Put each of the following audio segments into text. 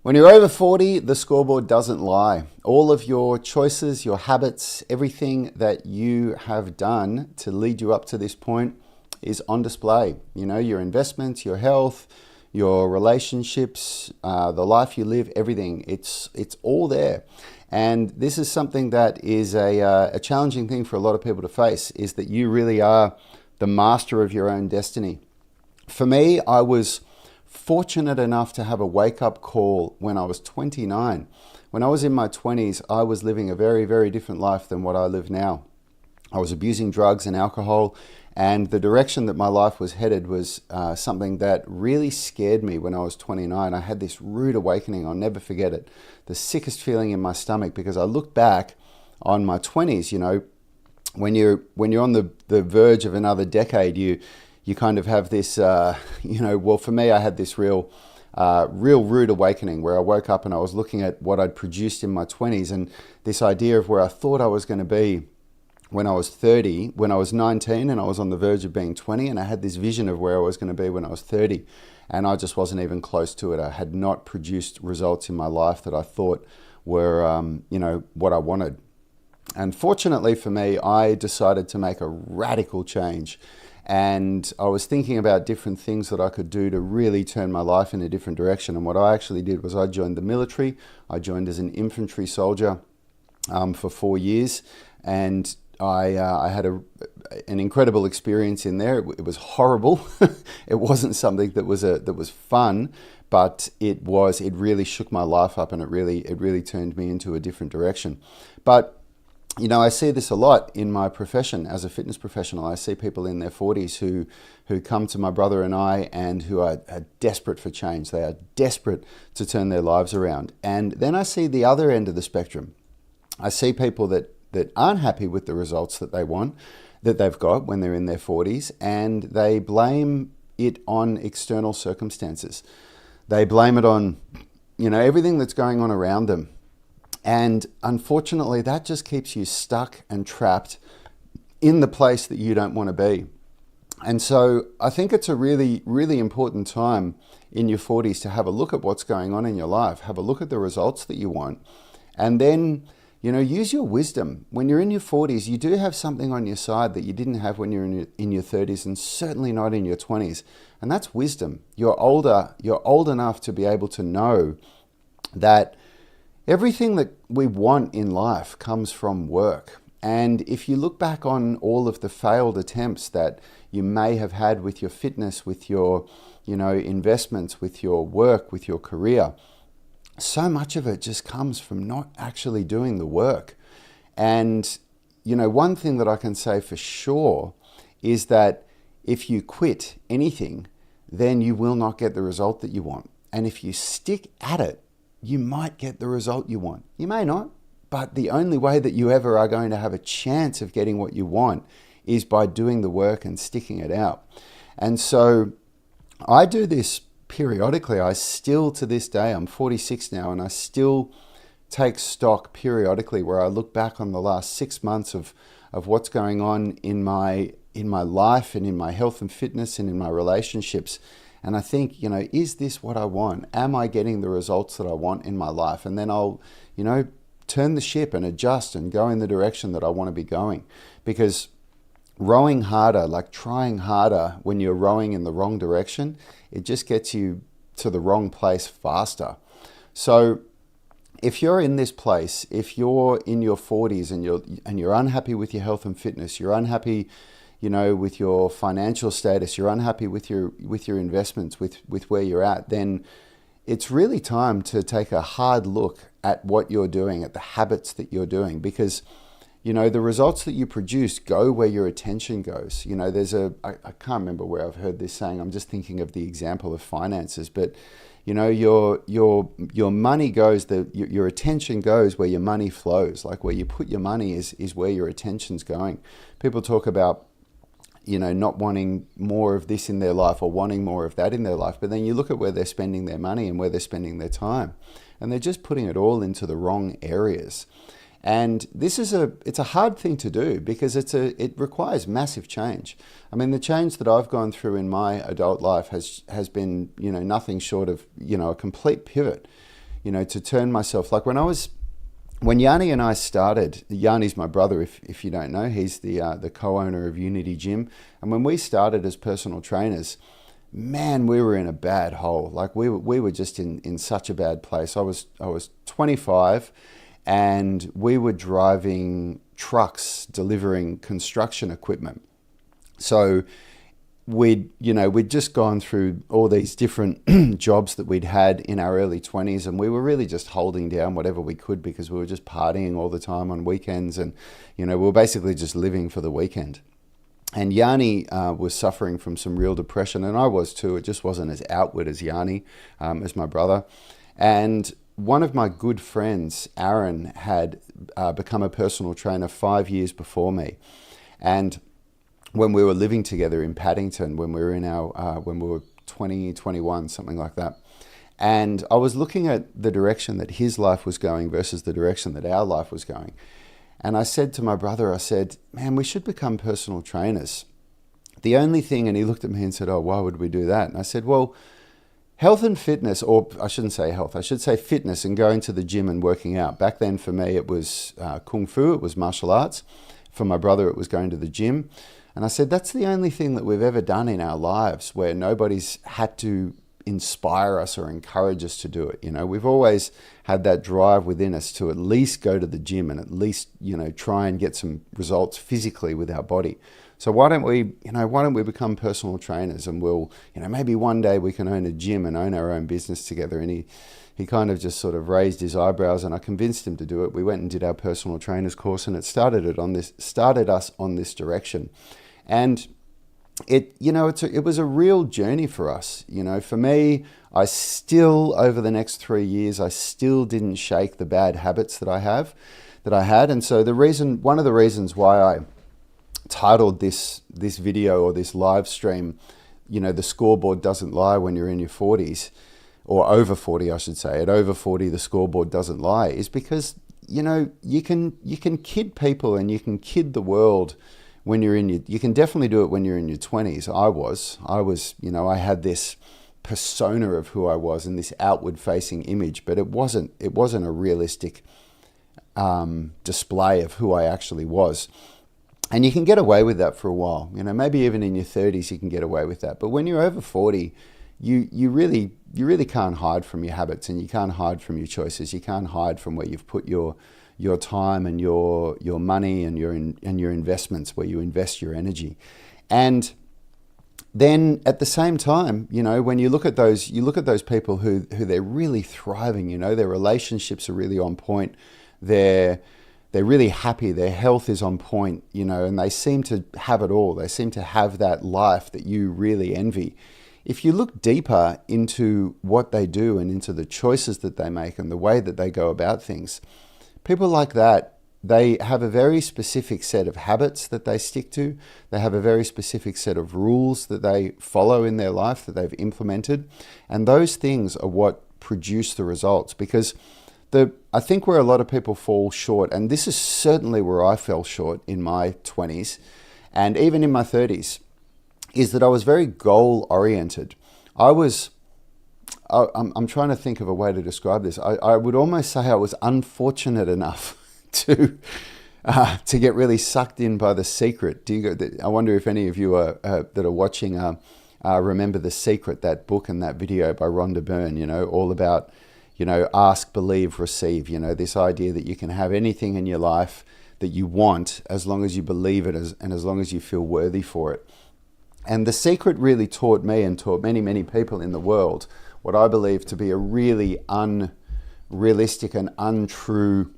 When you're over 40, the scoreboard doesn't lie. All of your choices, your habits, everything that you have done to lead you up to this point is on display. You know, your investments, your health, your relationships, the life you live, everything. It's all there. And this is something that is a challenging thing for a lot of people to face, is that you really are the master of your own destiny. For me, I was fortunate enough to have a wake-up call when I was 29. When I was in my 20s, I was living a very, very different life than what I live now. I was abusing drugs and alcohol, and the direction that my life was headed was something that really scared me when I was 29. I had this rude awakening. I'll never forget it. The sickest feeling in my stomach, because I look back on my 20s, you know, when you're on the verge of another decade, you kind of have this, well, for me, I had this real rude awakening where I woke up and I was looking at what I'd produced in my 20s, and this idea of where I thought I was going to be when I was 30, when I was 19 and I was on the verge of being 20, and I had this vision of where I was going to be when I was 30, and I just wasn't even close to it. I had not produced results in my life that I thought were, what I wanted. And fortunately for me, I decided to make a radical change. And I was thinking about different things that I could do to really turn my life in a different direction. And what I actually did was I joined the military. I joined as an infantry soldier for 4 years. And I had an incredible experience in there. It was horrible. It wasn't something that was fun, but it really shook my life up, and it really turned me into a different direction. But you know, I see this a lot in my profession as a fitness professional. I see people in their 40s who come to my brother and I, and who are desperate for change. They are desperate to turn their lives around. And then I see the other end of the spectrum. I see people that aren't happy with the results that they want, that they've got when they're in their 40s, and they blame it on external circumstances. They blame it on, everything that's going on around them. And unfortunately, that just keeps you stuck and trapped in the place that you don't want to be. And so I think it's a really, really important time in your 40s to have a look at what's going on in your life, have a look at the results that you want, and then, use your wisdom. When you're in your 40s, you do have something on your side that you didn't have when you're in your 30s, and certainly not in your 20s. And that's wisdom. You're old enough to be able to know that everything that we want in life comes from work. And if you look back on all of the failed attempts that you may have had with your fitness, with your, investments, with your work, with your career, so much of it just comes from not actually doing the work. And, one thing that I can say for sure is that if you quit anything, then you will not get the result that you want. And if you stick at it, you might get the result you want. You may not, but the only way that you ever are going to have a chance of getting what you want is by doing the work and sticking it out. And so I do this periodically. I still, to this day, I'm 46 now, and I still take stock periodically where I look back on the last 6 months of what's going on in my life and in my health and fitness and in my relationships. And I think, is this what I want? Am I getting the results that I want in my life? And then I'll, turn the ship and adjust and go in the direction that I want to be going. Because rowing harder, like trying harder when you're rowing in the wrong direction, it just gets you to the wrong place faster. So if you're in this place, if you're in your 40s and you're unhappy with your health and fitness, you're unhappy with your financial status, you're unhappy with your investments, with where you're at, then it's really time to take a hard look at what you're doing, at the habits that you're doing, because, the results that you produce go where your attention goes. I can't remember where I've heard this saying. I'm just thinking of the example of finances, but, your money goes, your attention goes where your money flows. Like where you put your money is where your attention's going. People talk about, not wanting more of this in their life or wanting more of that in their life. But then you look at where they're spending their money and where they're spending their time, and they're just putting it all into the wrong areas. And this is it's a hard thing to do because it requires massive change. I mean, the change that I've gone through in my adult life has been, nothing short of, a complete pivot. to turn myself, like when Yanni and I started. Yanni's my brother, if you don't know. He's the co-owner of Unity Gym. And when we started as personal trainers, man, we were in a bad hole. Like we were just in such a bad place. I was 25, and we were driving trucks delivering construction equipment. So we'd just gone through all these different jobs that we'd had in our early 20s, and we were really just holding down whatever we could because we were just partying all the time on weekends, and we were basically just living for the weekend. And Yanni was suffering from some real depression, and I was too. It just wasn't as outward as Yanni, as my brother. And one of my good friends, Aaron, had become a personal trainer 5 years before me. And when we were living together in Paddington, when we were when we were 20, 21, something like that. And I was looking at the direction that his life was going versus the direction that our life was going. And I said to my brother, I said, man, we should become personal trainers. The only thing, and he looked at me and said, oh, why would we do that? And I said, well, health and fitness, or I shouldn't say health, I should say fitness and going to the gym and working out. Back then for me, it was Kung Fu, it was martial arts. For my brother, it was going to the gym. And I said, that's the only thing that we've ever done in our lives where nobody's had to inspire us or encourage us to do it. We've always had that drive within us to at least go to the gym and at least, try and get some results physically with our body. So why don't we become personal trainers, and we'll, maybe one day we can own a gym and own our own business together. And he kind of just sort of raised his eyebrows, and I convinced him to do it. We went and did our personal trainers course, and it started us on this direction. And it was a real journey for us. For me, I still, over the next 3 years, I still didn't shake the bad habits that I had. And so one of the reasons why I titled this video or this live stream, the scoreboard doesn't lie when you're in your 40s, or over 40, I should say. At over 40, the scoreboard doesn't lie, is because, you can kid people and you can kid the world when you can definitely do it when you're in your 20s. I was, I had this persona of who I was and this outward facing image, but it wasn't a realistic display of who I actually was. And you can get away with that for a while. Maybe even in your 30s you can get away with that. But when you're over 40, you really can't hide from your habits, and you can't hide from your choices. You can't hide from where you've put your time and your money and your investments, where you invest your energy. And then at the same time, when you look at those people who they're really thriving, their relationships are really on point. They're really happy, their health is on point, and they seem to have it all. They seem to have that life that you really envy. If you look deeper into what they do and into the choices that they make and the way that they go about things, people like that, they have a very specific set of habits that they stick to. They have a very specific set of rules that they follow in their life that they've implemented. And those things are what produce the results. Because I think where a lot of people fall short, and this is certainly where I fell short in my 20s and even in my 30s, is that I was very goal-oriented. I'm trying to think of a way to describe this. I would almost say I was unfortunate enough to get really sucked in by The Secret. I wonder if any of you that are watching remember The Secret, that book and that video by Rhonda Byrne, all about, ask, believe, receive, this idea that you can have anything in your life that you want as long as you believe it and as long as you feel worthy for it. And The Secret really taught me and taught many, many people in the world what I believe to be a really unrealistic and untrue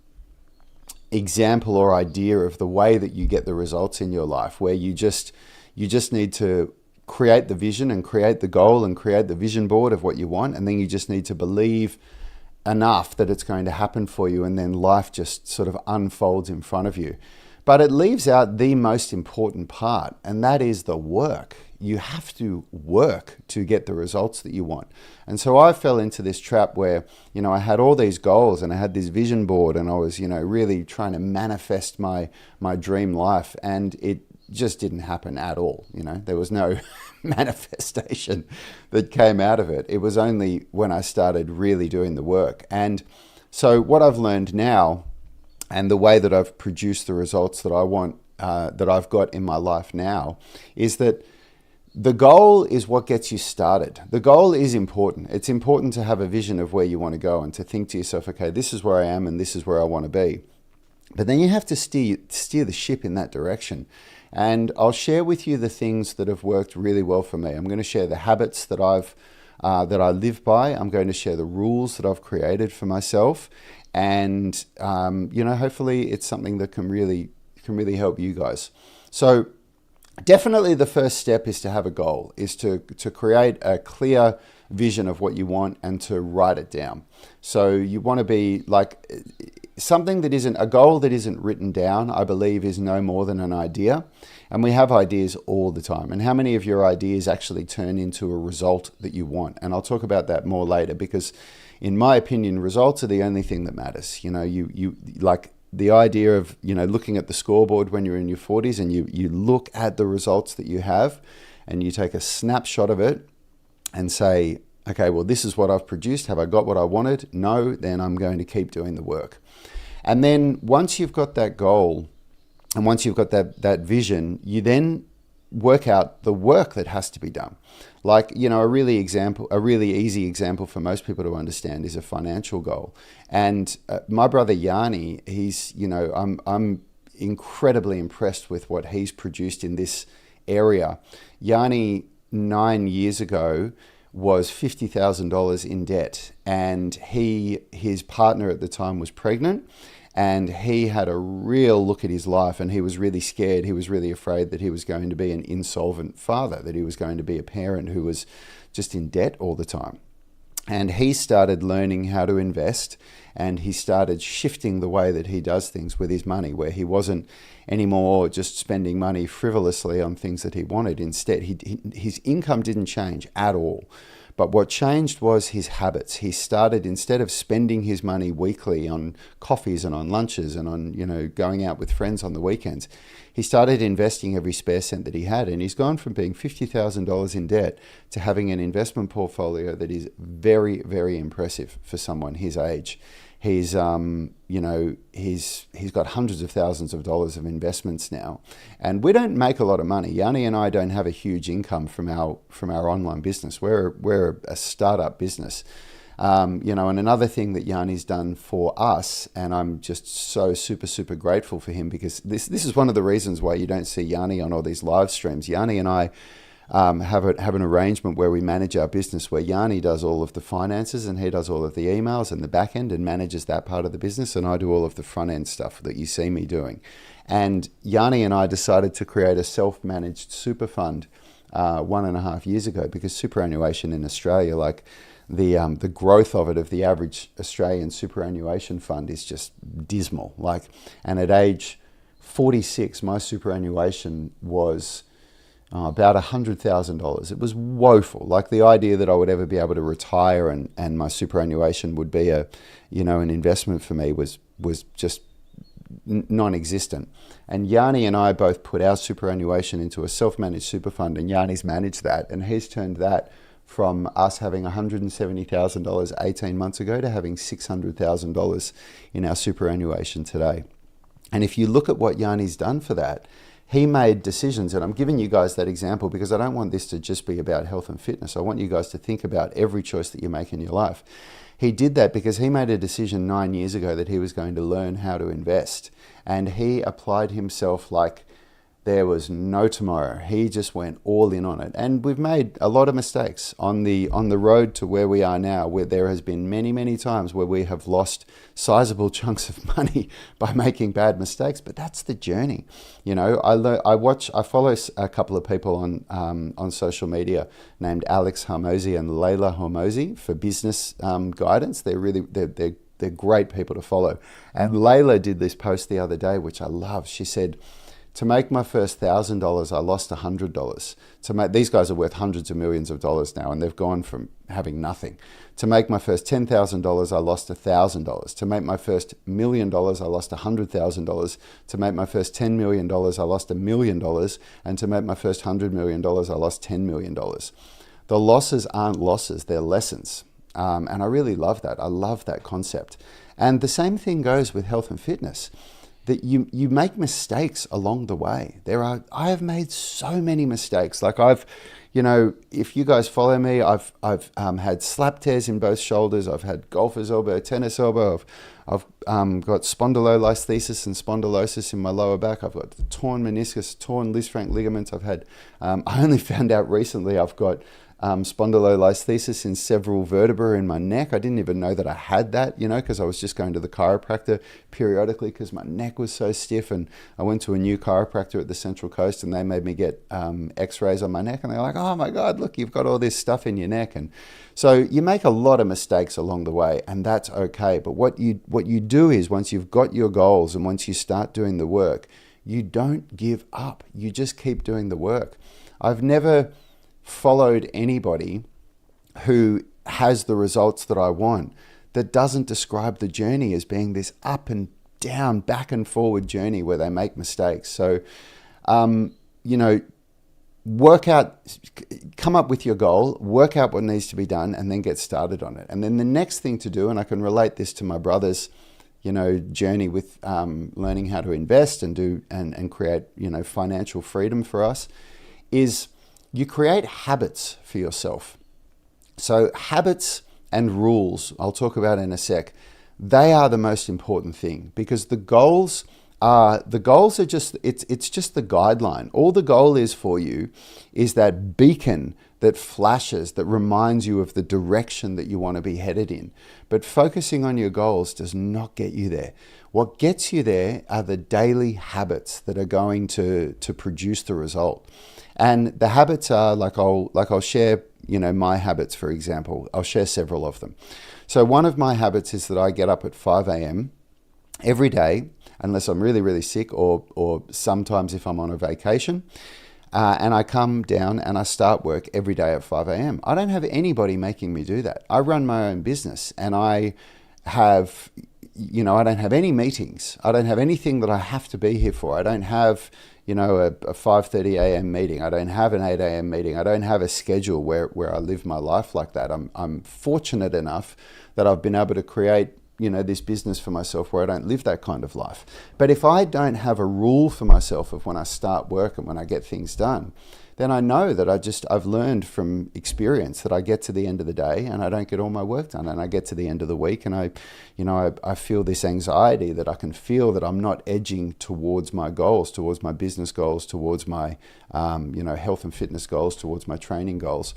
example or idea of the way that you get the results in your life, where you just need to create the vision and create the goal and create the vision board of what you want, and then you just need to believe enough that it's going to happen for you, and then life just sort of unfolds in front of you. But it leaves out the most important part, and that is the work. You have to work to get the results that you want. And so I fell into this trap where, I had all these goals and I had this vision board, and I was, really trying to manifest my dream life. And just didn't happen at all. You know, there was no manifestation that came out of it. It was only when I started really doing the work. And so what I've learned now, and the way that I've produced the results that I want, that I've got in my life now, is that the goal is what gets you started. The goal is important. It's important to have a vision of where you want to go and to think to yourself, okay, this is where I am and this is where I want to be. But then you have to steer the ship in that direction. And I'll share with you the things that have worked really well for me. I'm going to share the habits that that I live by. I'm going to share the rules that I've created for myself. And, hopefully it's something that can really help you guys. So definitely the first step is to have a goal, is to create a clear vision of what you want and to write it down. So you want to be like something that isn't a goal that isn't written down, I believe, is no more than an idea. And we have ideas all the time. And how many of your ideas actually turn into a result that you want? And I'll talk about that more later, because in my opinion, results are the only thing that matters. You know, you like the idea of, looking at the scoreboard when you're in your 40s and you look at the results that you have and you take a snapshot of it and say, okay, well, this is what I've produced. Have I got what I wanted? No, then I'm going to keep doing the work. And then once you've got that goal and once you've got that vision, you then work out the work that has to be done. Like, a really easy example for most people to understand is a financial goal. And my brother Yanni, he's, I'm incredibly impressed with what he's produced in this area. Yanni, 9 years ago, was $50,000 in debt, and his partner at the time was pregnant, and he had a real look at his life, and he was really scared. He was really afraid that he was going to be an insolvent father, that he was going to be a parent who was just in debt all the time. And he started learning how to invest, and he started shifting the way that he does things with his money, where he wasn't anymore just spending money frivolously on things that he wanted. Instead, his income didn't change at all. But what changed was his habits. He started, instead of spending his money weekly on coffees and on lunches and on, going out with friends on the weekends, he started investing every spare cent that he had. And he's gone from being $50,000 in debt to having an investment portfolio that is very, very impressive for someone his age. He's got hundreds of thousands of dollars of investments now, and we don't make a lot of money. Yanni and I don't have a huge income from our online business. We're a startup business, and another thing that Yanni's done for us, and I'm just so super grateful for him, because this is one of the reasons why you don't see Yanni on all these live streams. Yanni and I have an arrangement where we manage our business, where Yanni does all of the finances and he does all of the emails and the back end and manages that part of the business, and I do all of the front end stuff that you see me doing. And Yanni and I decided to create a self-managed super fund 1.5 years ago, because superannuation in Australia, like the growth of it, of the average Australian superannuation fund, is just dismal. And at age 46, my superannuation was about $100,000. It was woeful. Like, the idea that I would ever be able to retire and my superannuation would be an investment for me was just non-existent. And Yanni and I both put our superannuation into a self-managed super fund, and Yanni's managed that, and he's turned that from us having $170,000 18 months ago to having $600,000 in our superannuation today. And if you look at what Yanni's done for that, he made decisions, and I'm giving you guys that example because I don't want this to just be about health and fitness. I want you guys to think about every choice that you make in your life. He did that because he made a decision 9 years ago that he was going to learn how to invest, and he applied himself like there was no tomorrow. He just went all in on it. And we've made a lot of mistakes on the road to where we are now, where there has been many times where we have lost sizable chunks of money by making bad mistakes. But that's the journey. I follow a couple of people on social media named Alex Hormozi and Layla Hormozi for business guidance. They're great people to follow. And Layla did this post the other day, which I love. She said, To make my first $1,000, I lost $100. These guys are worth hundreds of millions of dollars now, and they've gone from having nothing. To make my first $10,000, I lost $1,000. To make my first $1 million, I lost $100,000. To make my first $10 million, I lost $1 million. And to make my first $100 million, I lost $10 million. The losses aren't losses, they're lessons. And I really love that. I love that concept. And the same thing goes with health and fitness. That you make mistakes along the way. I have made so many mistakes. Like if you guys follow me, I've had slap tears in both shoulders. I've had golfer's elbow, tennis elbow. I've got spondylolisthesis and spondylosis in my lower back. I've got torn meniscus, torn Lisfranc ligaments. I've had, I only found out recently I've got spondylolisthesis in several vertebrae in my neck. I didn't even know that I had that, because I was just going to the chiropractor periodically because my neck was so stiff. And I went to a new chiropractor at the Central Coast, and they made me get x-rays on my neck, and they're like, oh my God, look, you've got all this stuff in your neck. And so you make a lot of mistakes along the way, and that's okay. But what you do is, once you've got your goals and once you start doing the work, you don't give up. You just keep doing the work. I've never followed anybody who has the results that I want that doesn't describe the journey as being this up and down, back and forward journey where they make mistakes. So, work out, come up with your goal, work out what needs to be done, and then get started on it. And then the next thing to do, and I can relate this to my brother's, journey with learning how to invest and do and create, financial freedom for us, is you create habits for yourself. So habits and rules, I'll talk about in a sec, they are the most important thing, because the goals are just, it's just the guideline. All the goal is for you is that beacon that flashes, that reminds you of the direction that you want to be headed in. But focusing on your goals does not get you there. What gets you there are the daily habits that are going to produce the result. And the habits are I'll share, my habits, for example. I'll share several of them. So one of my habits is that I get up at 5 a.m. every day, unless I'm really, really sick, or sometimes if I'm on a vacation. And I come down and I start work every day at 5 a.m. I don't have anybody making me do that. I run my own business, and I have, I don't have any meetings. I don't have anything that I have to be here for. I don't have, a 5:30 a.m. meeting. I don't have an 8 a.m. meeting. I don't have a schedule where I live my life like that. I'm fortunate enough that I've been able to create, this business for myself where I don't live that kind of life. But if I don't have a rule for myself of when I start work and when I get things done, then I know that I've learned from experience that I get to the end of the day and I don't get all my work done, and I get to the end of the week and I feel this anxiety that I can feel that I'm not edging towards my goals, towards my business goals, towards my health and fitness goals, towards my training goals.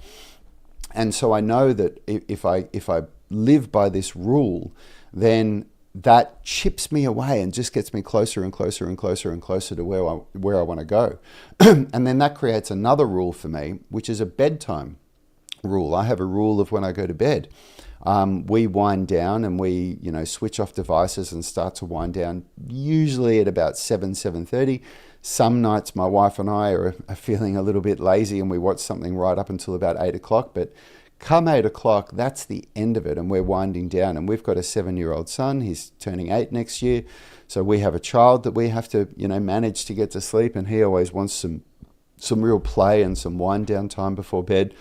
And so I know that if I live by this rule, then that chips me away and just gets me closer and closer and closer and closer to where I want to go. And then that creates another rule for me, which is a bedtime rule. I have a rule of when I go to bed. We wind down and we, switch off devices and start to wind down usually at about 7:30. Some nights my wife and I are feeling a little bit lazy and we watch something right up until about 8 o'clock. But come 8 o'clock, that's the end of it, and we're winding down. And we've got a 7-year-old son. He's turning 8 next year. So we have a child that we have to, manage to get to sleep, and he always wants some real play and some wind down time before bed.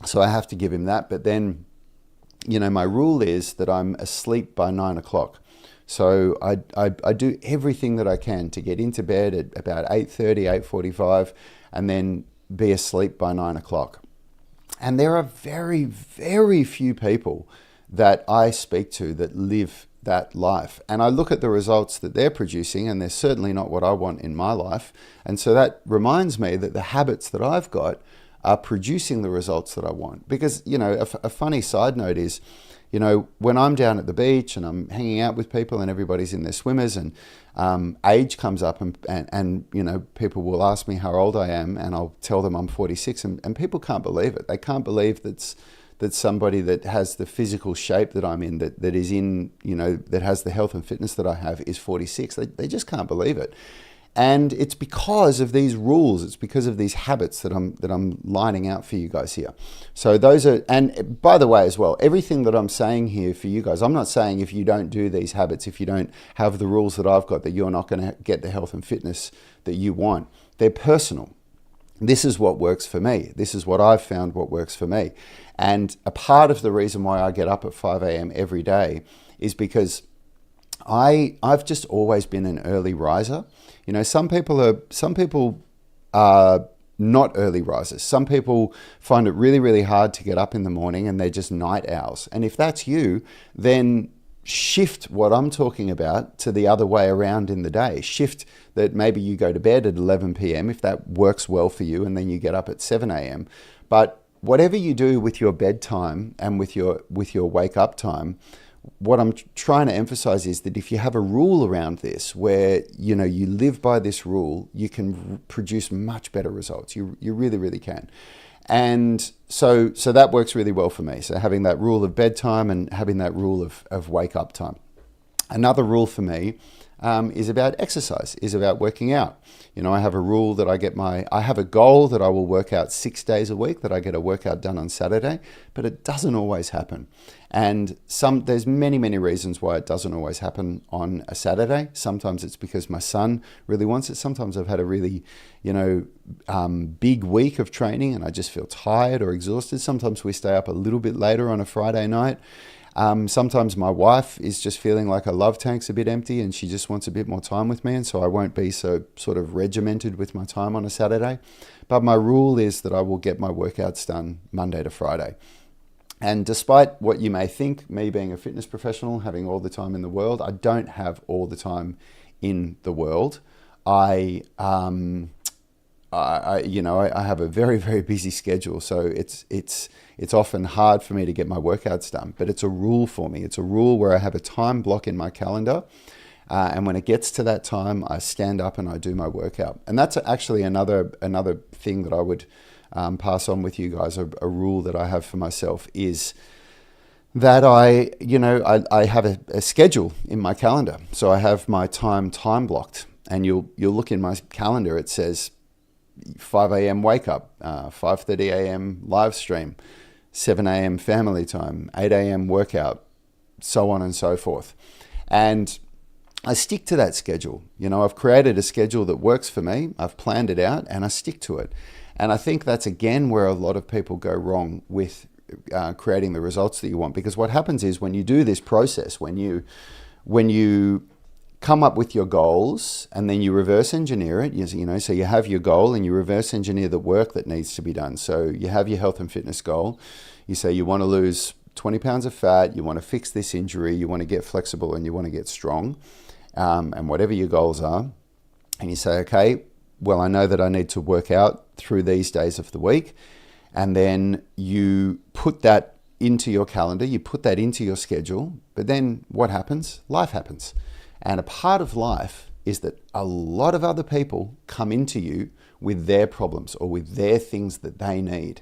So I have to give him that. But then, my rule is that I'm asleep by 9 o'clock. So I do everything that I can to get into bed at about 8:30, 8:45, and then be asleep by 9 o'clock. And there are very, very few people that I speak to that live that life. And I look at the results that they're producing, and they're certainly not what I want in my life. And so that reminds me that the habits that I've got are producing the results that I want. Because, a funny side note is, when I'm down at the beach and I'm hanging out with people and everybody's in their swimmers, and age comes up and people will ask me how old I am, and I'll tell them I'm 46, and people can't believe it. They can't believe that somebody that has the physical shape that I'm in, that is in, that has the health and fitness that I have, is 46. They just can't believe it. And it's because of these rules, it's because of these habits that I'm lining out for you guys here. So those are, and by the way as well, everything that I'm saying here for you guys, I'm not saying if you don't do these habits, if you don't have the rules that I've got, that you're not going to get the health and fitness that you want. They're personal. This is what works for me. This is what I've found what works for me. And a part of the reason why I get up at 5 a.m. every day is because I've just always been an early riser. You know, some people are not early risers. Some people find it really, really hard to get up in the morning and they're just night owls. And if that's you, then shift what I'm talking about to the other way around in the day. Shift that maybe you go to bed at 11 p.m. if that works well for you, and then you get up at 7 a.m. But whatever you do with your bedtime and with your wake up time, what I'm trying to emphasize is that if you have a rule around this where, you know, you live by this rule, you can produce much better results. You really, really can. And so that works really well for me. So having that rule of bedtime and having that rule of wake up time. Another rule for me is about exercise, is about working out. You know, I have a rule that I have a goal that I will work out 6 days a week, that I get a workout done on Saturday, but it doesn't always happen. And there's many, many reasons why it doesn't always happen on a Saturday. Sometimes it's because my son really wants it. Sometimes I've had a really, big week of training and I just feel tired or exhausted. Sometimes we stay up a little bit later on a Friday night. Sometimes my wife is just feeling like her love tank's a bit empty and she just wants a bit more time with me, and so I won't be so sort of regimented with my time on a Saturday. But my rule is that I will get my workouts done Monday to Friday. And despite what you may think, me being a fitness professional, having all the time in the world, I don't have all the time in the world. I have a very, very busy schedule, so it's often hard for me to get my workouts done. But it's a rule for me. It's a rule where I have a time block in my calendar, and when it gets to that time, I stand up and I do my workout. And that's actually another thing that I would pass on with you guys. A rule that I have for myself is that I have a schedule in my calendar. So I have my time blocked, and you'll look in my calendar. It says 5 a.m. wake up, 5:30 a.m. live stream, 7 a.m. family time, 8 a.m. workout, so on and so forth. And I stick to that schedule. You know, I've created a schedule that works for me. I've planned it out and I stick to it. And I think that's again where a lot of people go wrong with creating the results that you want. Because what happens is when you do this process, when you come up with your goals and then you reverse engineer it, so you have your goal and you reverse engineer the work that needs to be done. So you have your health and fitness goal. You say you want to lose 20 pounds of fat, you want to fix this injury, you want to get flexible and you want to get strong, and whatever your goals are. And you say, okay, well, I know that I need to work out through these days of the week. And then you put that into your calendar, you put that into your schedule. But then what happens? Life happens. And a part of life is that a lot of other people come into you with their problems or with their things that they need.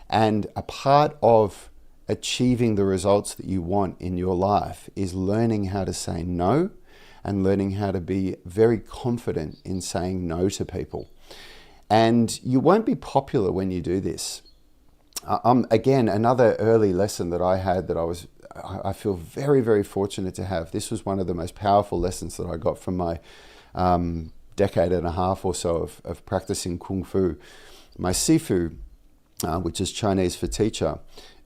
And a part of achieving the results that you want in your life is learning how to say no and learning how to be very confident in saying no to people. And you won't be popular when you do this. Again, another early lesson that I had that I feel very, very fortunate to have. This was one of the most powerful lessons that I got from my decade and a half or so of practicing Kung Fu. My Sifu, which is Chinese for teacher,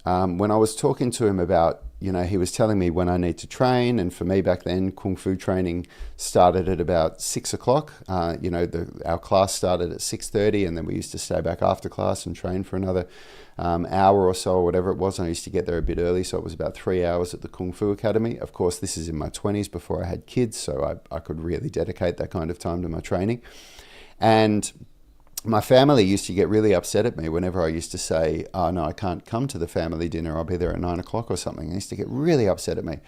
when I was talking to him about, he was telling me when I need to train, and for me back then, Kung Fu training started at about 6 o'clock. Our class started at 6:30, and then we used to stay back after class and train for another hour or so, or whatever it was. And I used to get there a bit early, so it was about 3 hours at the Kung Fu Academy. Of course, this is in my 20s before I had kids, so I could really dedicate that kind of time to my training. And my family used to get really upset at me whenever I used to say, oh no, I can't come to the family dinner, I'll be there at 9 o'clock or something. They used to get really upset at me.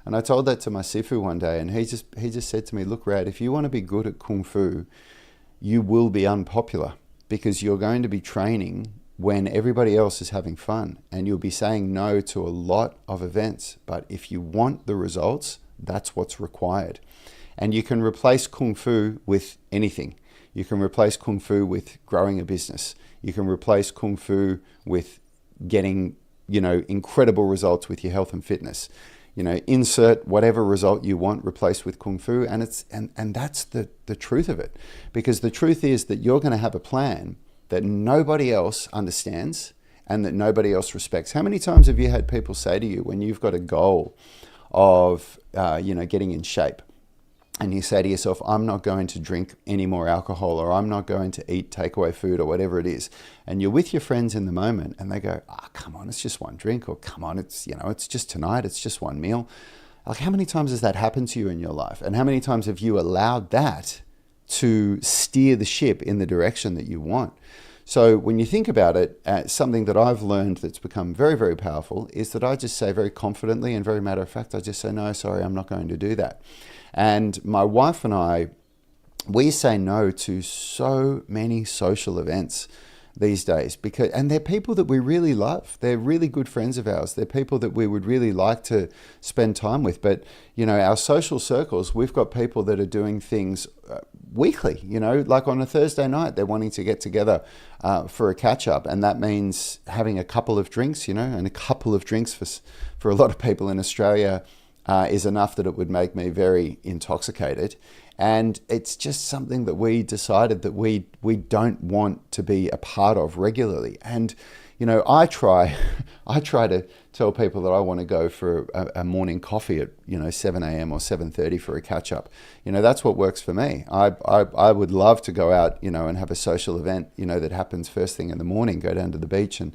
And I told that to my Sifu one day, and he just said to me, look, Rad, if you want to be good at Kung Fu, you will be unpopular, because you're going to be training when everybody else is having fun, and you'll be saying no to a lot of events. But if you want the results, that's what's required. And you can replace Kung Fu with anything. You can replace Kung Fu with growing a business. You can replace Kung Fu with getting, incredible results with your health and fitness. Insert whatever result you want, replace with Kung Fu. And that's the truth of it. Because the truth is that you're going to have a plan that nobody else understands and that nobody else respects. How many times have you had people say to you when you've got a goal of, getting in shape, and you say to yourself, I'm not going to drink any more alcohol, or I'm not going to eat takeaway food, or whatever it is. And you're with your friends in the moment and they go, come on, it's just one drink, or come on, it's just tonight, it's just one meal. Like, how many times has that happened to you in your life? And how many times have you allowed that to steer the ship in the direction that you want? So when you think about it, something that I've learned that's become very, very powerful is that I just say very confidently and very matter of fact, I just say, no, sorry, I'm not going to do that. And my wife and I, we say no to so many social events these days, and they're people that we really love. They're really good friends of ours. They're people that we would really like to spend time with. But, our social circles, we've got people that are doing things weekly, like on a Thursday night, they're wanting to get together for a catch up. And that means having a couple of drinks, and a couple of drinks for a lot of people in Australia is enough that it would make me very intoxicated. And it's just something that we decided that we don't want to be a part of regularly. And, I try to tell people that I want to go for a morning coffee at, 7 a.m. or 7:30 for a catch up. That's what works for me. I would love to go out, and have a social event, that happens first thing in the morning, go down to the beach and,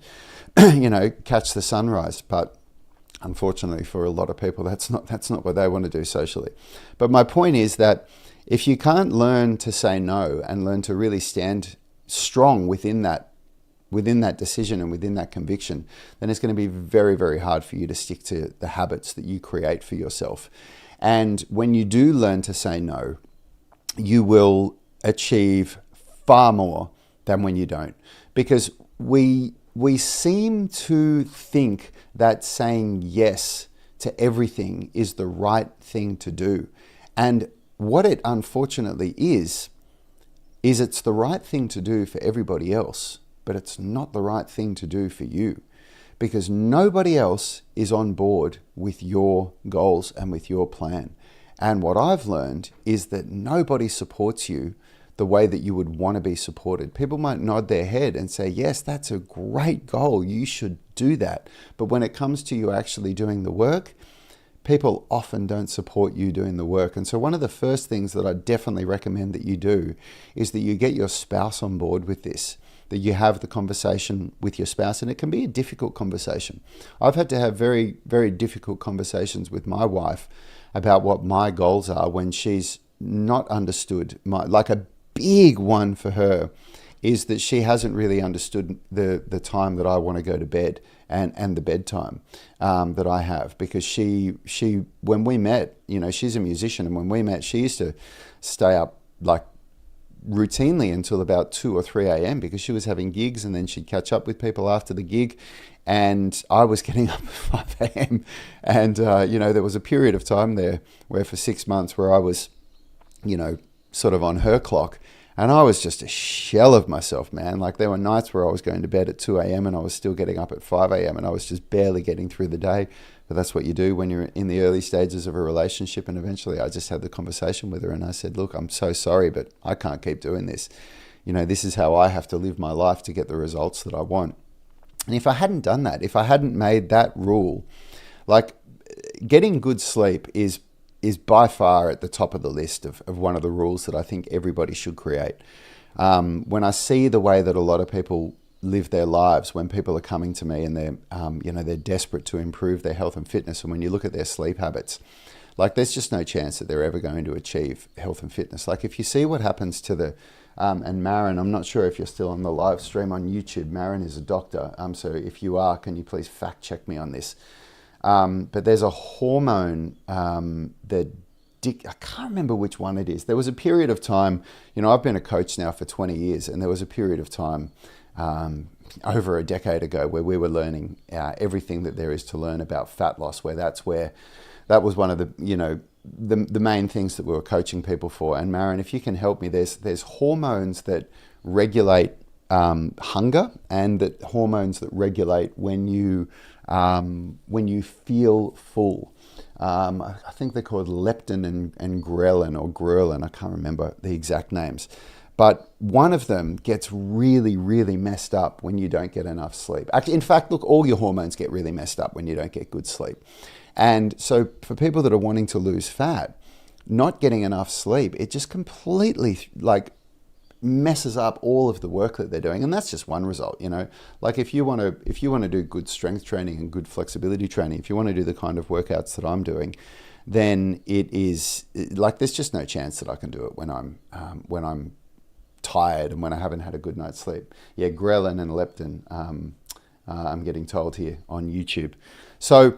catch the sunrise. But unfortunately for a lot of people, that's not what they want to do socially. But my point is that if you can't learn to say no and learn to really stand strong within that decision and within that conviction, then it's going to be very, very hard for you to stick to the habits that you create for yourself. And when you do learn to say no, you will achieve far more than when you don't. Because we seem to think that saying yes to everything is the right thing to do. And what it unfortunately is it's the right thing to do for everybody else, but it's not the right thing to do for you, because nobody else is on board with your goals and with your plan. And what I've learned is that nobody supports you the way that you would want to be supported. People might nod their head and say, yes, that's a great goal, you should do that. But when it comes to you actually doing the work, people often don't support you doing the work. And so one of the first things that I definitely recommend that you do is that you get your spouse on board with this, that you have the conversation with your spouse. And it can be a difficult conversation. I've had to have very, very difficult conversations with my wife about what my goals are when she's not understood. Like a big one for her is that she hasn't really understood the time that I want to go to bed and the bedtime that I have. Because she when we met, she's a musician, and when we met, she used to stay up like routinely until about 2 or 3 a.m. because she was having gigs, and then she'd catch up with people after the gig. And I was getting up at 5 a.m. And, there was a period of time there where for 6 months where I was, sort of on her clock. And I was just a shell of myself, man. Like, there were nights where I was going to bed at 2 a.m. and I was still getting up at 5 a.m. and I was just barely getting through the day. But that's what you do when you're in the early stages of a relationship. And eventually I just had the conversation with her and I said, look, I'm so sorry, but I can't keep doing this. This is how I have to live my life to get the results that I want. And if I hadn't done that, if I hadn't made that rule, like, getting good sleep is by far at the top of the list of one of the rules that I think everybody should create. When I see the way that a lot of people live their lives, when people are coming to me and they're desperate to improve their health and fitness, and when you look at their sleep habits, like, there's just no chance that they're ever going to achieve health and fitness. Like, if you see what happens to and Maren, I'm not sure if you're still on the live stream on YouTube. Maren is a doctor. So if you are, can you please fact check me on this? But there's a hormone that I can't remember which one it is. There was a period of time, I've been a coach now for 20 years, and there was a period of time over a decade ago where we were learning everything that there is to learn about fat loss, that's where that was one of the main things that we were coaching people for. And Marion, if you can help me, there's hormones that regulate hunger, and that hormones that regulate when you feel full. I think they're called leptin and ghrelin or ghrelin. I can't remember the exact names. But one of them gets really, really messed up when you don't get enough sleep. Actually, in fact, look, all your hormones get really messed up when you don't get good sleep. And so for people that are wanting to lose fat, not getting enough sleep, it just completely messes up all of the work that they're doing. And that's just one result, Like if you want to do good strength training and good flexibility training, if you want to do the kind of workouts that I'm doing, then it is like there's just no chance that I can do it when I'm tired and when I haven't had a good night's sleep. Yeah, ghrelin and leptin, I'm getting told here on YouTube. So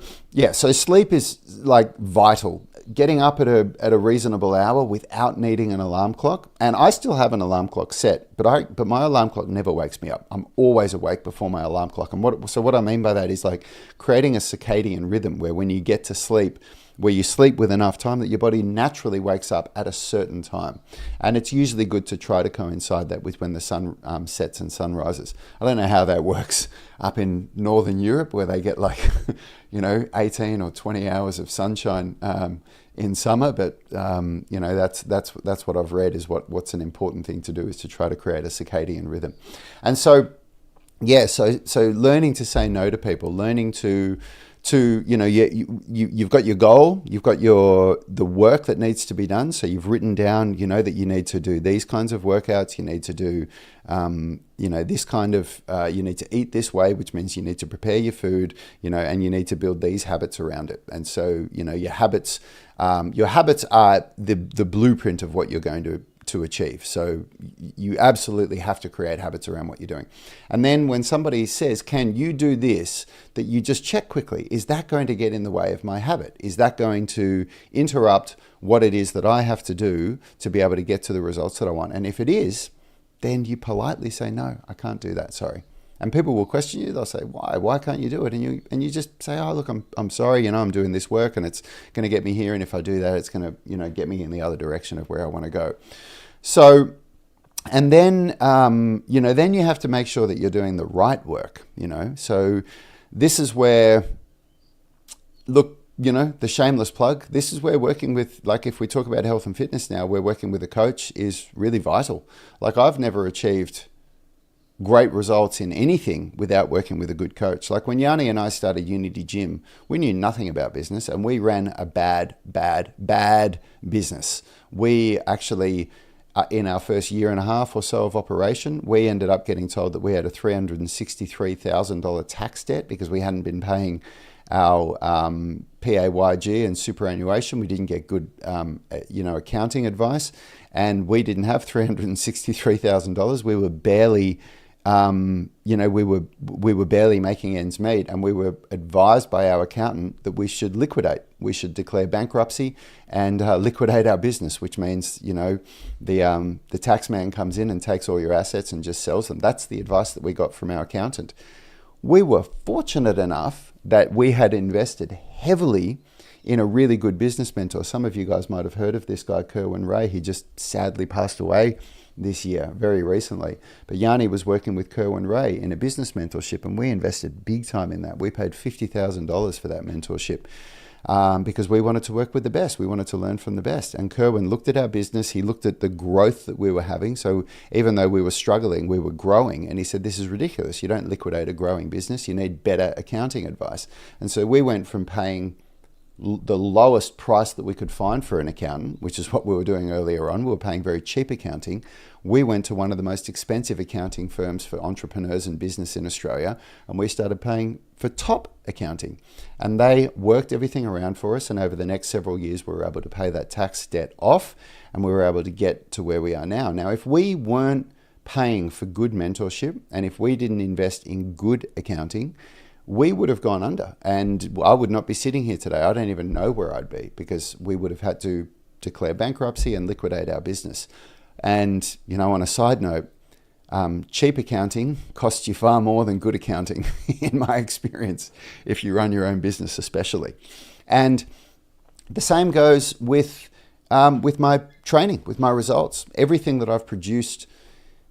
sleep is like vital. Getting up at a reasonable hour without needing an alarm clock. And I still have an alarm clock set, but my alarm clock never wakes me up. I'm always awake before my alarm clock. And what I mean by that is like creating a circadian rhythm where when you get to sleep, where you sleep with enough time that your body naturally wakes up at a certain time. And it's usually good to try to coincide that with when the sun sets and sun rises. I don't know how that works up in Northern Europe where they get 18 or 20 hours of sunshine in summer, but that's what I've read is what's an important thing to do is to try to create a circadian rhythm. And so learning to say no to people, learning to you've got your goal, you've got the work that needs to be done. So you've written down, that you need to do these kinds of workouts, you need to do, this kind of, you need to eat this way, which means you need to prepare your food, and you need to build these habits around it. And so, your habits are the blueprint of what you're going to achieve. So you absolutely have to create habits around what you're doing. And then when somebody says, can you do this, that you just check quickly, is that going to get in the way of my habit? Is that going to interrupt what it is that I have to do to be able to get to the results that I want? And if it is, then you politely say, no, I can't do that, sorry. And people will question you. They'll say, why can't you do it? And you just say, oh, look, I'm sorry, I'm doing this work and it's going to get me here. And if I do that, it's going to, get me in the other direction of where I want to go. So, and then, then you have to make sure that you're doing the right work, So this is where, look, the shameless plug, this is where working with, if we talk about health and fitness now, where working with a coach is really vital. I've never achieved great results in anything without working with a good coach. Like when Yanni and I started Unity Gym, we knew nothing about business and we ran a bad business. We actually, in our first year and a half or so of operation, we ended up getting told that we had a $363,000 tax debt because we hadn't been paying our PAYG and superannuation. We didn't get good, accounting advice, and we didn't have $363,000. We were barely, we were barely making ends meet, and we were advised by our accountant that we should liquidate. We should declare bankruptcy and liquidate our business, which means, the tax man comes in and takes all your assets and just sells them. That's the advice that we got from our accountant. We were fortunate enough that we had invested heavily in a really good business mentor. Some of you guys might have heard of this guy, Kerwin Ray. He just sadly passed away this year, very recently. But Yanni was working with Kerwin Ray in a business mentorship, and we invested big time in that. We paid $50,000 for that mentorship because we wanted to work with the best. We wanted to learn from the best. And Kerwin looked at our business. He looked at the growth that we were having. So even though we were struggling, we were growing. And he said, this is ridiculous. You don't liquidate a growing business. You need better accounting advice. And so we went from paying the lowest price that we could find for an accountant, which is what we were doing earlier on. We were paying very cheap accounting. We went to one of the most expensive accounting firms for entrepreneurs and business in Australia, and we started paying for top accounting. And they worked everything around for us, and over the next several years, we were able to pay that tax debt off, and we were able to get to where we are now. Now, if we weren't paying for good mentorship, and if we didn't invest in good accounting, we would have gone under, and I would not be sitting here today. I don't even know where I'd be, because we would have had to declare bankruptcy and liquidate our business. And, on a side note, cheap accounting costs you far more than good accounting, in my experience, if you run your own business especially. And The same goes with my training, with my results. Everything that I've produced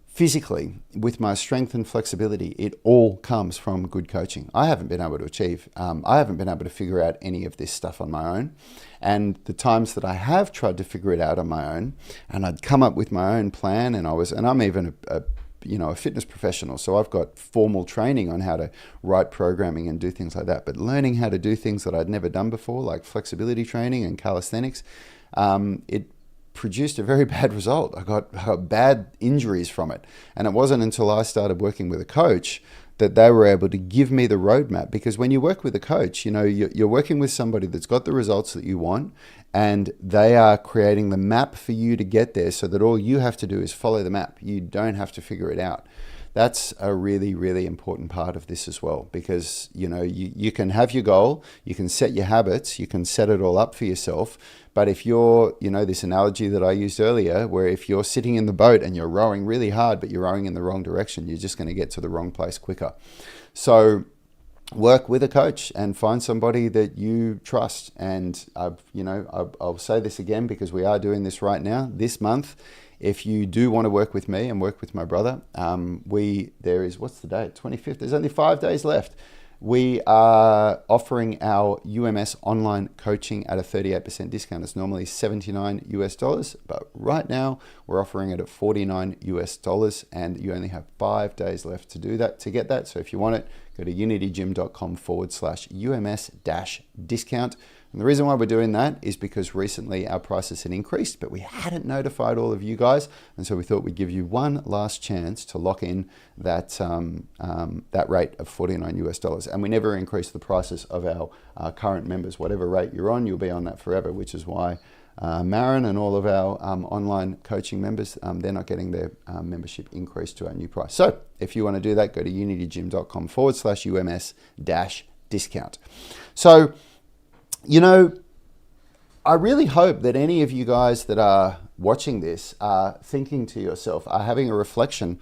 physically with my strength and flexibility, it all comes from good coaching. I haven't been able to figure out any of this stuff on my own. And the times that I have tried to figure it out on my own, and I'd come up with my own plan, and I'm even a fitness professional, so I've got formal training on how to write programming and do things like that. But learning how to do things that I'd never done before, like flexibility training and calisthenics, it produced a very bad result. I got bad injuries from it. And it wasn't until I started working with a coach that they were able to give me the roadmap. Because when you work with a coach, you're working with somebody that's got the results that you want, and they are creating the map for you to get there, so that all you have to do is follow the map. You don't have to figure it out. That's a really, really important part of this as well, because you can have your goal, you can set your habits, you can set it all up for yourself. But if you're, this analogy that I used earlier, where if you're sitting in the boat and you're rowing really hard, but you're rowing in the wrong direction, you're just going to get to the wrong place quicker. So work with a coach and find somebody that you trust. And I'll say this again, because we are doing this right now, this month. If you do want to work with me and work with my brother, what's the date? 25th. There's only 5 days left. We are offering our UMS online coaching at a 38% discount. It's normally $79 US, but right now we're offering it at $49 US, and you only have 5 days left to do that, to get that. So if you want it, go to unitygym.com/UMS-discount. And the reason why we're doing that is because recently our prices had increased, but we hadn't notified all of you guys. And so we thought we'd give you one last chance to lock in that rate of $49 US. And we never increase the prices of our current members. Whatever rate you're on, you'll be on that forever, which is why Marin and all of our online coaching members, they're not getting their membership increased to our new price. So if you want to do that, go to unitygym.com/UMS-discount. So, I really hope that any of you guys that are watching this are thinking to yourself, are having a reflection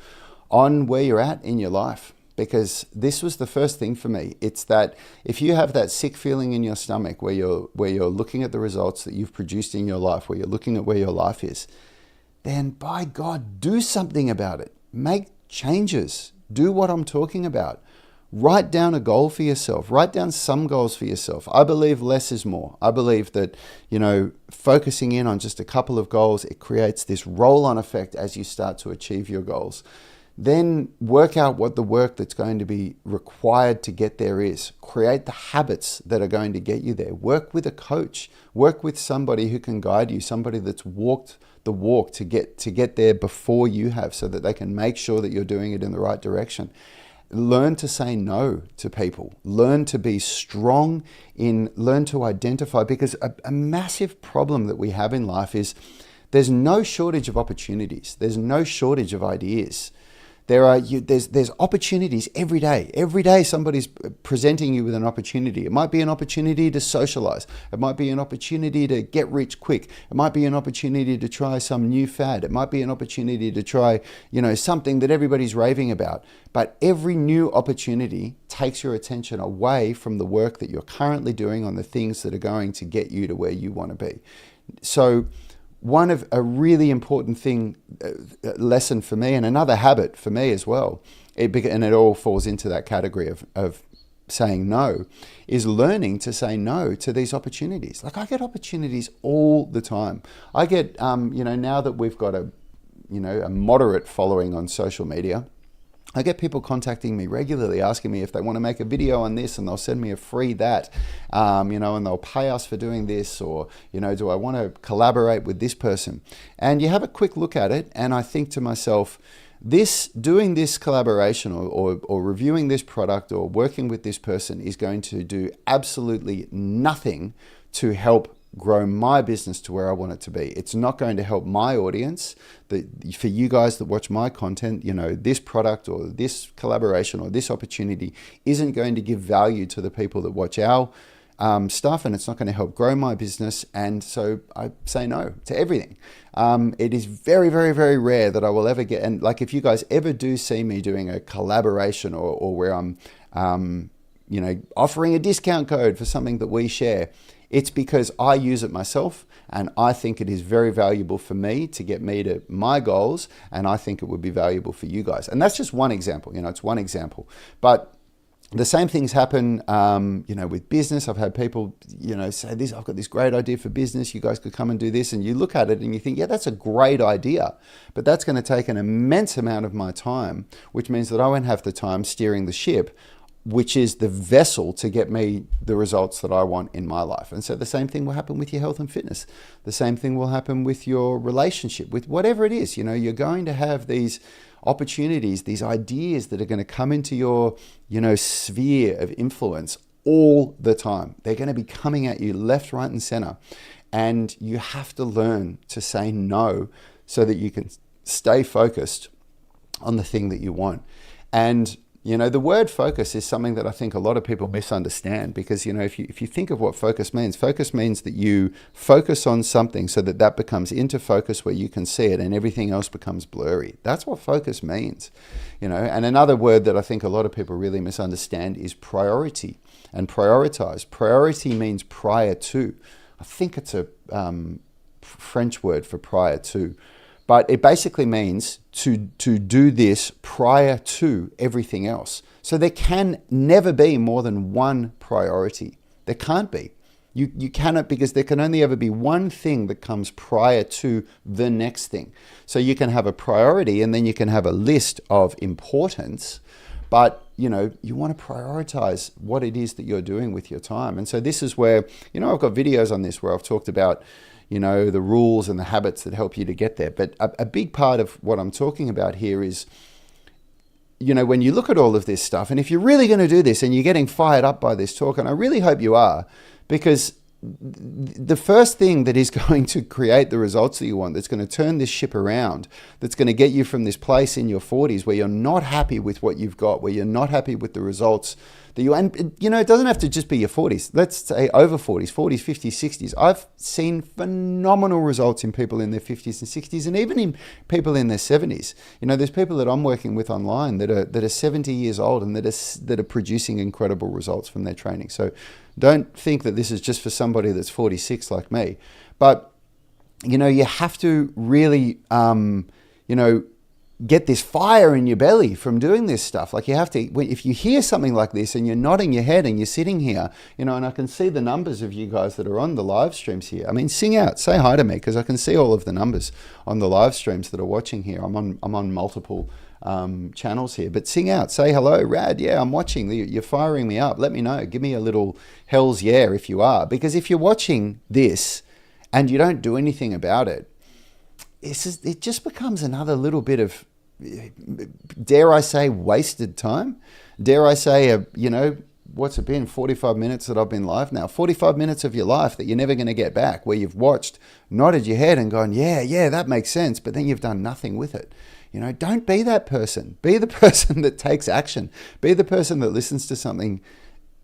on where you're at in your life. Because this was the first thing for me. It's that if you have that sick feeling in your stomach where you're looking at the results that you've produced in your life, where you're looking at where your life is, then by God, do something about it. Make changes. Do what I'm talking about. Write down a goal for yourself. Write down some goals for yourself. I believe less is more. I believe that, focusing in on just a couple of goals, it creates this roll-on effect as you start to achieve your goals. Then work out what the work that's going to be required to get there is. Create the habits that are going to get you there. Work with a coach. Work with somebody who can guide you, somebody that's walked the walk to get there before you have, so that they can make sure that you're doing it in the right direction. Learn to say no to people. Learn to be strong learn to identify, because a massive problem that we have in life is there's no shortage of opportunities. There's no shortage of ideas. There's opportunities every day. Every day somebody's presenting you with an opportunity. It might be an opportunity to socialize. It might be an opportunity to get rich quick. It might be an opportunity to try some new fad. It might be an opportunity to try, something that everybody's raving about. But every new opportunity takes your attention away from the work that you're currently doing on the things that are going to get you to where you want to be. So one of a really important lesson for me, and another habit for me as well, and it all falls into that category of saying no, is learning to say no to these opportunities. Like, I get opportunities all the time. I get, now that we've got a moderate following on social media, I get people contacting me regularly, asking me if they want to make a video on this, and they'll send me a free that, and they'll pay us for doing this, or, do I want to collaborate with this person? And you have a quick look at it, and I think to myself, doing this collaboration or reviewing this product or working with this person is going to do absolutely nothing to help grow my business to where I want it to be. It's not going to help my audience. For you guys that watch my content, this product or this collaboration or this opportunity isn't going to give value to the people that watch our stuff, and it's not going to help grow my business. And so I say no to everything. It is very, very, very rare that I will ever get, and like, if you guys ever do see me doing a collaboration or where I'm offering a discount code for something that we share, It's because I use it myself and I think it is very valuable for me to get me to my goals, and I think it would be valuable for you guys. And that's just one example, it's one example. But the same things happen, with business. I've had people, say this, I've got this great idea for business. You guys could come and do this. And you look at it and you think, yeah, that's a great idea. But that's going to take an immense amount of my time, which means that I won't have the time steering the ship, which is the vessel to get me the results that I want in my life. And so the same thing will happen with your health and fitness. The same thing will happen with your relationship, with whatever it is. You're going to have these opportunities, these ideas that are going to come into your, sphere of influence all the time. They're going to be coming at you left, right, and center. And you have to learn to say no so that you can stay focused on the thing that you want. And the word focus is something that I think a lot of people misunderstand, because, if you think of what focus means that you focus on something so that becomes into focus where you can see it and everything else becomes blurry. That's what focus means, And another word that I think a lot of people really misunderstand is priority and prioritize. Priority means prior to. I think it's a French word for prior to. But it basically means to do this prior to everything else. So there can never be more than one priority. There can't be. You cannot, because there can only ever be one thing that comes prior to the next thing. So you can have a priority and then you can have a list of importance, but you want to prioritize what it is that you're doing with your time. And so this is where, I've got videos on this where I've talked about the rules and the habits that help you to get there. But a big part of what I'm talking about here is, when you look at all of this stuff, and if you're really going to do this and you're getting fired up by this talk, and I really hope you are, because the first thing that is going to create the results that you want, that's going to turn this ship around, that's going to get you from this place in your 40s where you're not happy with what you've got, where you're not happy with the results that and it doesn't have to just be your 40s. Let's say over 40s, 40s, 50s, 60s. I've seen phenomenal results in people in their 50s and 60s, and even in people in their 70s. There's people that I'm working with online that are 70 years old and that are producing incredible results from their training. So don't think that this is just for somebody that's 46 like me. But, you have to really, get this fire in your belly from doing this stuff. Like you have to, if you hear something like this and you're nodding your head and you're sitting here, and I can see the numbers of you guys that are on the live streams here. I mean, sing out, say hi to me, because I can see all of the numbers on the live streams that are watching here. I'm on multiple channels here, but sing out, say hello, Rad. Yeah, I'm watching. You're firing me up. Let me know. Give me a little hell's yeah if you are, because if you're watching this and you don't do anything about it, it just becomes another little bit of, dare I say, wasted time. Dare I say, what's it been, 45 minutes that I've been live now, 45 minutes of your life that you're never going to get back, where you've watched, nodded your head and gone, yeah, that makes sense, but then you've done nothing with it. Don't be that person. Be the person that takes action. Be the person that listens to something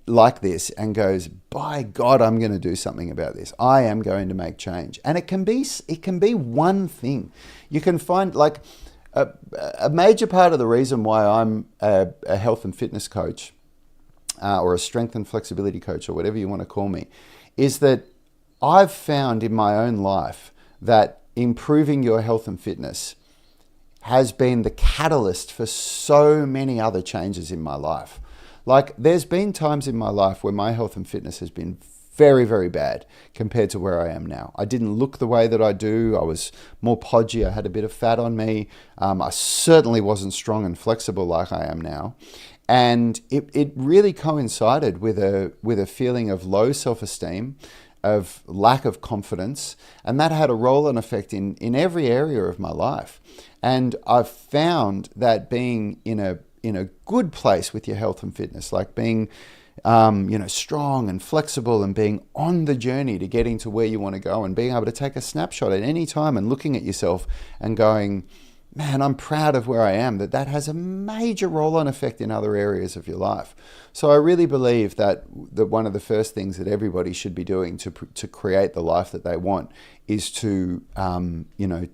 like this and goes, by God, I'm going to do something about this. I am going to make change. And it can be one thing. You can find, like, a major part of the reason why I'm a health and fitness coach, or a strength and flexibility coach, or whatever you want to call me, is that I've found in my own life that improving your health and fitness has been the catalyst for so many other changes in my life. Like, there's been times in my life where my health and fitness has been very, very bad compared to where I am now. I didn't look the way that I do. I was more podgy. I had a bit of fat on me. I certainly wasn't strong and flexible like I am now. And it really coincided with a feeling of low self-esteem, of lack of confidence, and that had a roll-on effect in every area of my life. And I've found that being in a good place with your health and fitness, like being strong and flexible and being on the journey to getting to where you want to go, and being able to take a snapshot at any time and looking at yourself and going, man, I'm proud of where I am, that has a major roll-on effect in other areas of your life. So I really believe that one of the first things that everybody should be doing to create the life that they want is to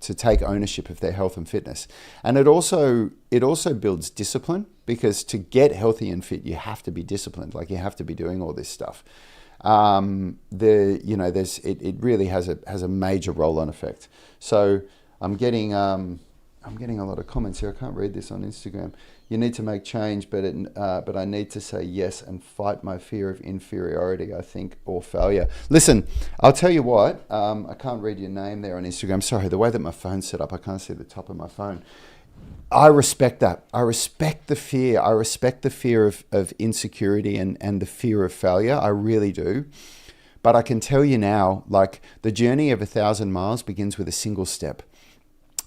take ownership of their health and fitness. And it also builds discipline, because to get healthy and fit, you have to be disciplined. Like, you have to be doing all this stuff. it really has a major roll-on effect. So I'm getting a lot of comments here. I can't read this on Instagram. You need to make change, but I need to say yes and fight my fear of inferiority, I think, or failure. Listen, I'll tell you what. I can't read your name there on Instagram. Sorry, the way that my phone's set up, I can't see the top of my phone. I respect that. I respect the fear. I respect the fear of insecurity and the fear of failure. I really do. But I can tell you now, like, the journey of 1,000 miles begins with a single step.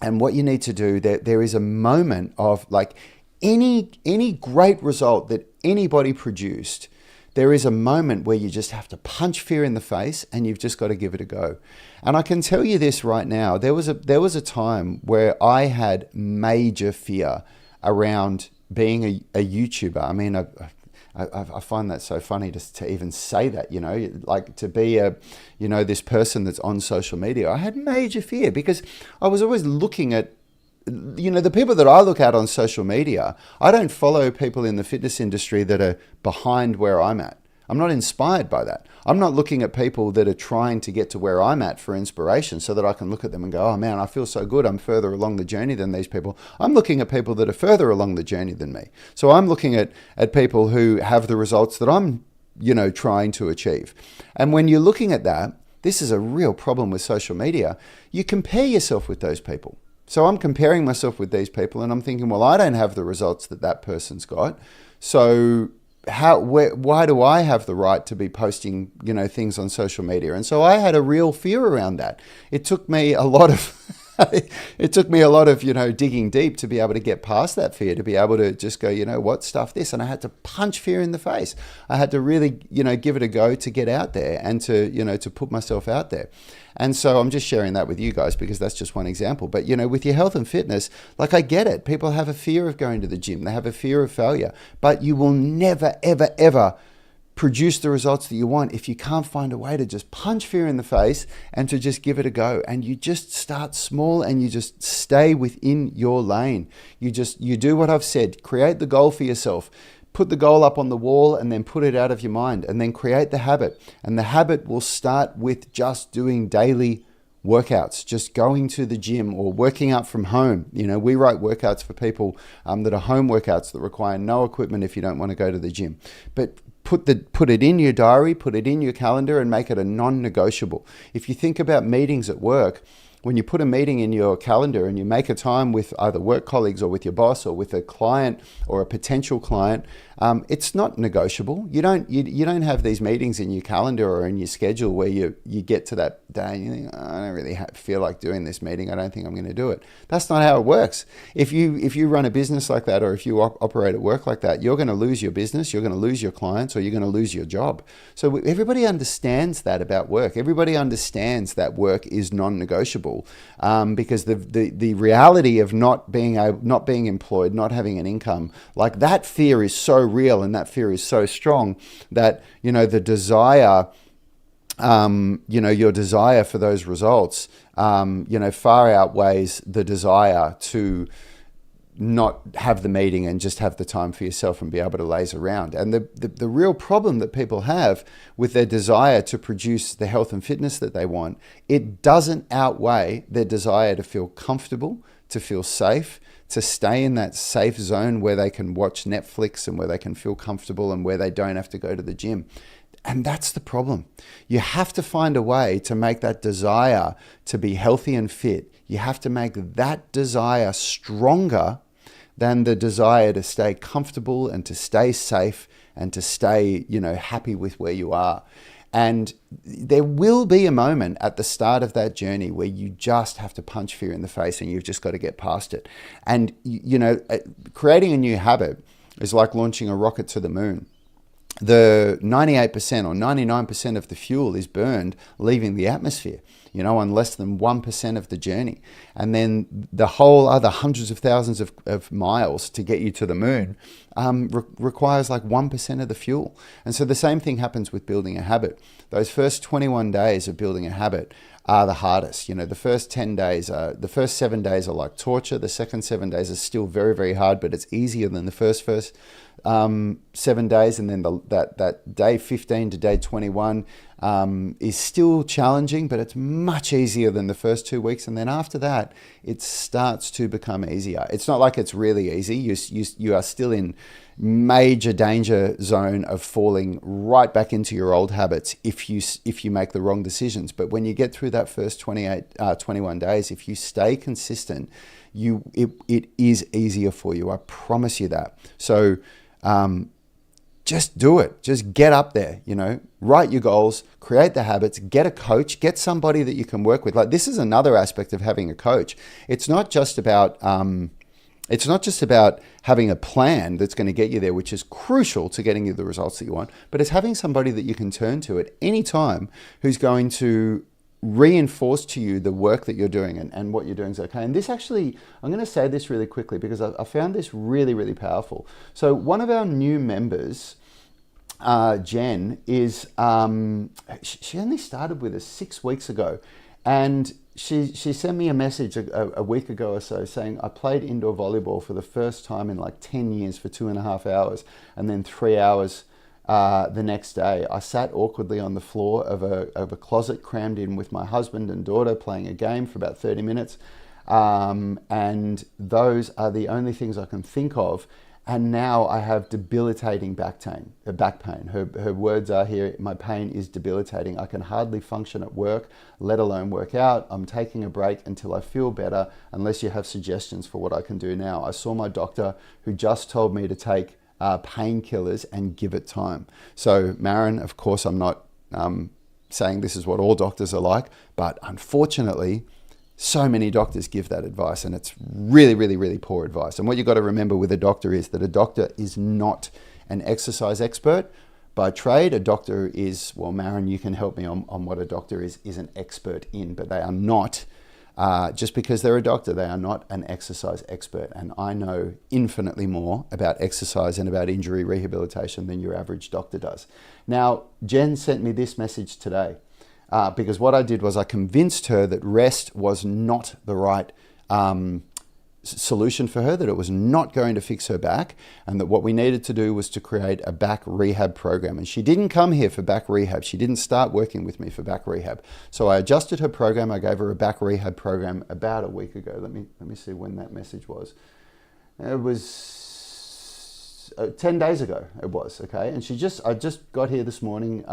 And what you need to do, there is a moment of, like, any great result that anybody produced, there is a moment where you just have to punch fear in the face and you've just got to give it a go. And I can tell you this right now, there was a time where I had major fear around being a YouTuber. I mean, I find that so funny to even say that, like to be this person that's on social media. I had major fear because I was always looking at, the people that I look at on social media. I don't follow people in the fitness industry that are behind where I'm at. I'm not inspired by that. I'm not looking at people that are trying to get to where I'm at for inspiration so that I can look at them and go, oh man, I feel so good. I'm further along the journey than these people. I'm looking at people that are further along the journey than me. So I'm looking at people who have the results that I'm, trying to achieve. And when you're looking at that, this is a real problem with social media. You compare yourself with those people. So I'm comparing myself with these people and I'm thinking, well, I don't have the results that person's got. So why do I have the right to be posting, things on social media? And so I had a real fear around that. It took me a lot of digging deep to be able to get past that fear, to be able to just go, what, stuff this. And I had to punch fear in the face. I had to really, give it a go to get out there and to put myself out there. And so I'm just sharing that with you guys because that's just one example. But, with your health and fitness, like, I get it. People have a fear of going to the gym. They have a fear of failure. But you will never, ever, ever produce the results that you want if you can't find a way to just punch fear in the face and to just give it a go. And you just start small and you just stay within your lane. You do what I've said. Create the goal for yourself. Put the goal up on the wall and then put it out of your mind, and then create the habit. And the habit will start with just doing daily workouts, just going to the gym or working out from home. We write workouts for people that are home workouts that require no equipment if you don't want to go to the gym. But put it in your diary, put it in your calendar, and make it a non-negotiable. If you think about meetings at work, when you put a meeting in your calendar and you make a time with either work colleagues or with your boss or with a client or a potential client, it's not negotiable. You don't have these meetings in your calendar or in your schedule where you get to that day and you think, oh, I don't really feel like doing this meeting. I don't think I'm going to do it. That's not how it works. If you run a business like that, or if you operate at work like that, you're going to lose your business, you're going to lose your clients, or you're going to lose your job. So everybody understands that about work. Everybody understands that work is non-negotiable. Because the reality of not being employed, not having an income, like, that fear is so real and that fear is so strong that the desire, your desire for those results, far outweighs the desire to not have the meeting and just have the time for yourself and be able to laze around. And the real problem that people have with their desire to produce the health and fitness that they want, it doesn't outweigh their desire to feel comfortable, to feel safe, to stay in that safe zone where they can watch Netflix and where they can feel comfortable and where they don't have to go to the gym. And that's the problem. You have to find a way to make that desire to be healthy and fit. You have to make that desire stronger than the desire to stay comfortable and to stay safe and to stay, happy with where you are. And there will be a moment at the start of that journey where you just have to punch fear in the face and you've just got to get past it. And, creating a new habit is like launching a rocket to the moon. The 98% or 99% of the fuel is burned leaving the atmosphere, on less than 1% of the journey. And then the whole other hundreds of thousands of miles to get you to the moon requires like 1% of the fuel. And so the same thing happens with building a habit. Those first 21 days of building a habit are the hardest. The first 10 days, the first 7 days are like torture. The second 7 days are still very, very hard, but it's easier than the first 7 days, and then that day 15 to day 21 is still challenging, but it's much easier than the first 2 weeks. And then after that, it starts to become easier. It's not like it's really easy. You are still in major danger zone of falling right back into your old habits if you make the wrong decisions. But when you get through that first 21 days, if you stay consistent, it is easier for you. I promise you that. So just do it. Just get up there, write your goals, create the habits, get a coach, get somebody that you can work with. Like, this is another aspect of having a coach. It's not just about having a plan that's going to get you there, which is crucial to getting you the results that you want, but it's having somebody that you can turn to at any time who's going to reinforce to you the work that you're doing and what you're doing is okay. And this actually, I'm going to say this really quickly because I found this really, really powerful. So one of our new members, Jen, is she only started with us 6 weeks ago, and she sent me a message a week ago or so saying, I played indoor volleyball for the first time in like 10 years for 2.5 hours, and then 3 hours the next day. I sat awkwardly on the floor of a closet crammed in with my husband and daughter playing a game for about 30 minutes. And those are the only things I can think of. And now I have debilitating back pain. Her words are here, my pain is debilitating. I can hardly function at work, let alone work out. I'm taking a break until I feel better, unless you have suggestions for what I can do now. I saw my doctor, who just told me to take painkillers and give it time. So Maren, of course, I'm not saying this is what all doctors are like, but unfortunately, so many doctors give that advice, and it's really, really, really poor advice. And what you've got to remember with a doctor is that a doctor is not an exercise expert by trade. A doctor is, well, Maren, you can help me on what a doctor is an expert in, but they are not, just because they're a doctor, they are not an exercise expert. And I know infinitely more about exercise and about injury rehabilitation than your average doctor does. Now, Jen sent me this message today. Because what I did was I convinced her that rest was not the right solution for her, that it was not going to fix her back, and that what we needed to do was to create a back rehab program. And she didn't come here for back rehab. She didn't start working with me for back rehab. So I adjusted her program. I gave her a back rehab program about a week ago. Let me see when that message was. It was 10 days ago. It was, okay. And I just got here this morning.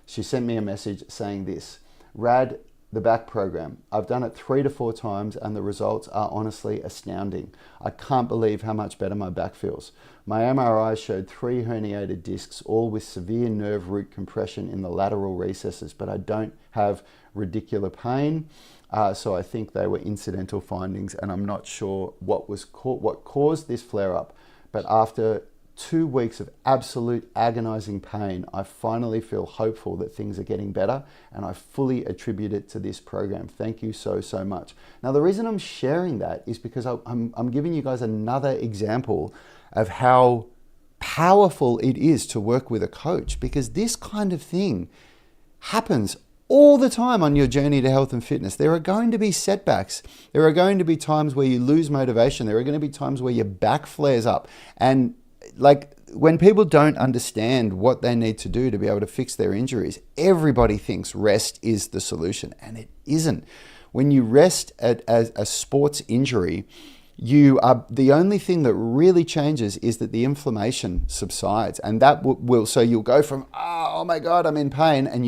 She sent me a message saying this: Rad, the back program, I've done it 3 to 4 times and the results are honestly astounding. I can't believe how much better my back feels. My MRI showed 3 herniated discs, all with severe nerve root compression in the lateral recesses, but I don't have radicular pain. So I think they were incidental findings, and I'm not sure what caused this flare up. But after 2 weeks of absolute agonizing pain, I finally feel hopeful that things are getting better, and I fully attribute it to this program. Thank you so much. Now, the reason I'm sharing that is because I'm giving you guys another example of how powerful it is to work with a coach, because this kind of thing happens all the time on your journey to health and fitness. There are going to be setbacks. There are going to be times where you lose motivation. There are going to be times where your back flares up. And like, when people don't understand what they need to do to be able to fix their injuries, everybody thinks rest is the solution, and it isn't. When you rest at a sports injury, the only thing that really changes is that the inflammation subsides, and that will, so you'll go from, oh my God, I'm in pain, and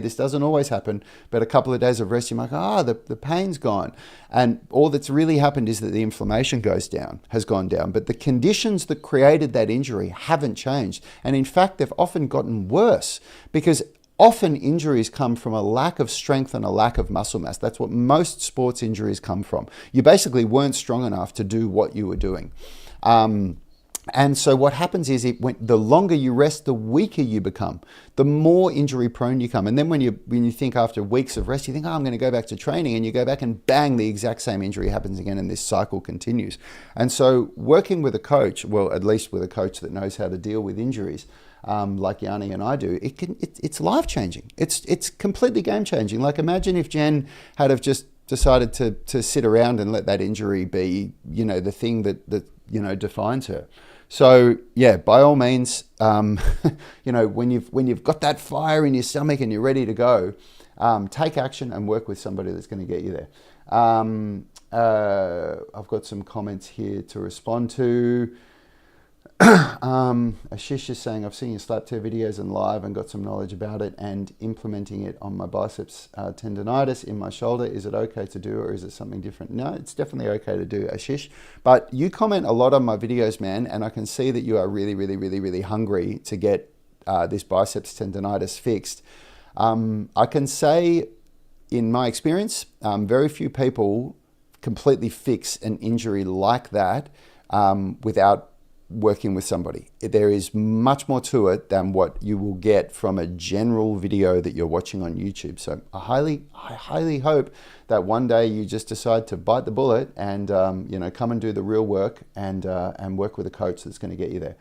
this doesn't always happen, but a couple of days of rest, you might go, the pain's gone. And all that's really happened is that the inflammation has gone down, but the conditions that created that injury haven't changed. And in fact, they've often gotten worse, because often injuries come from a lack of strength and a lack of muscle mass. That's what most sports injuries come from. You basically weren't strong enough to do what you were doing. And so what happens is the longer you rest, the weaker you become, the more injury prone you come. And then when you think after weeks of rest, you think, I'm going to go back to training, and you go back and bang, the exact same injury happens again, and this cycle continues. And so working with a coach, well, at least with a coach that knows how to deal with injuries, like Yanni and I do, it's life-changing. It's completely game-changing. Like, imagine if Jen had have just decided to sit around and let that injury be, the thing that defines her. So yeah, by all means, you know, when you've got that fire in your stomach and you're ready to go, take action and work with somebody that's going to get you there. I've got some comments here to respond to. Ashish is saying, I've seen your slap tear videos and live and got some knowledge about it and implementing it on my biceps tendonitis in my shoulder. Is it okay to do, or is it something different? No, it's definitely okay to do, Ashish. But you comment a lot on my videos, man, and I can see that you are really, really, really, really hungry to get this biceps tendonitis fixed. I can say, in my experience, very few people completely fix an injury like that without working with somebody. There is much more to it than what you will get from a general video that you're watching on YouTube. So I highly hope that one day you just decide to bite the bullet and you know, come and do the real work and work with a coach that's going to get you there.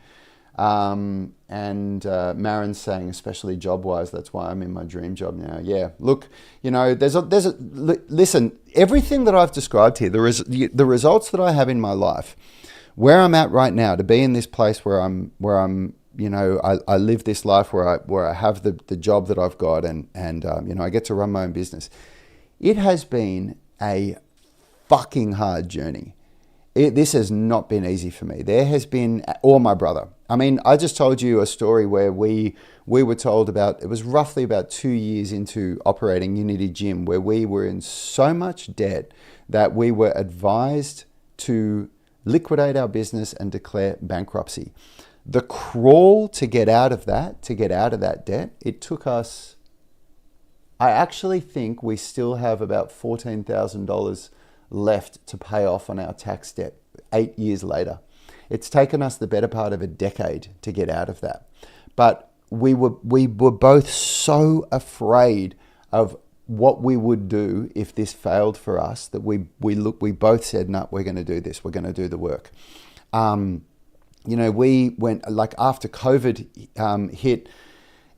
Marin's saying, especially job-wise, that's why I'm in my dream job now. Yeah, look, you know, listen, everything that I've described here, the results that I have in my life, where I'm at right now, to be in this place where I'm, you know, I live this life where I have the job that I've got and you know, I get to run my own business. It has been a fucking hard journey. This has not been easy for me. There has been, or my brother. I mean, I just told you a story where we were told about, it was roughly about 2 years into operating Unity Gym, where we were in so much debt that we were advised to liquidate our business and declare bankruptcy. The crawl to get out of that, debt, it took us, I actually think we still have about $14,000 left to pay off on our tax debt 8 years later. It's taken us the better part of a decade to get out of that. But we were both so afraid of what we would do if this failed for us that we both said, no, we're going to do this. We're going to do the work. You know, we went, like, after COVID hit,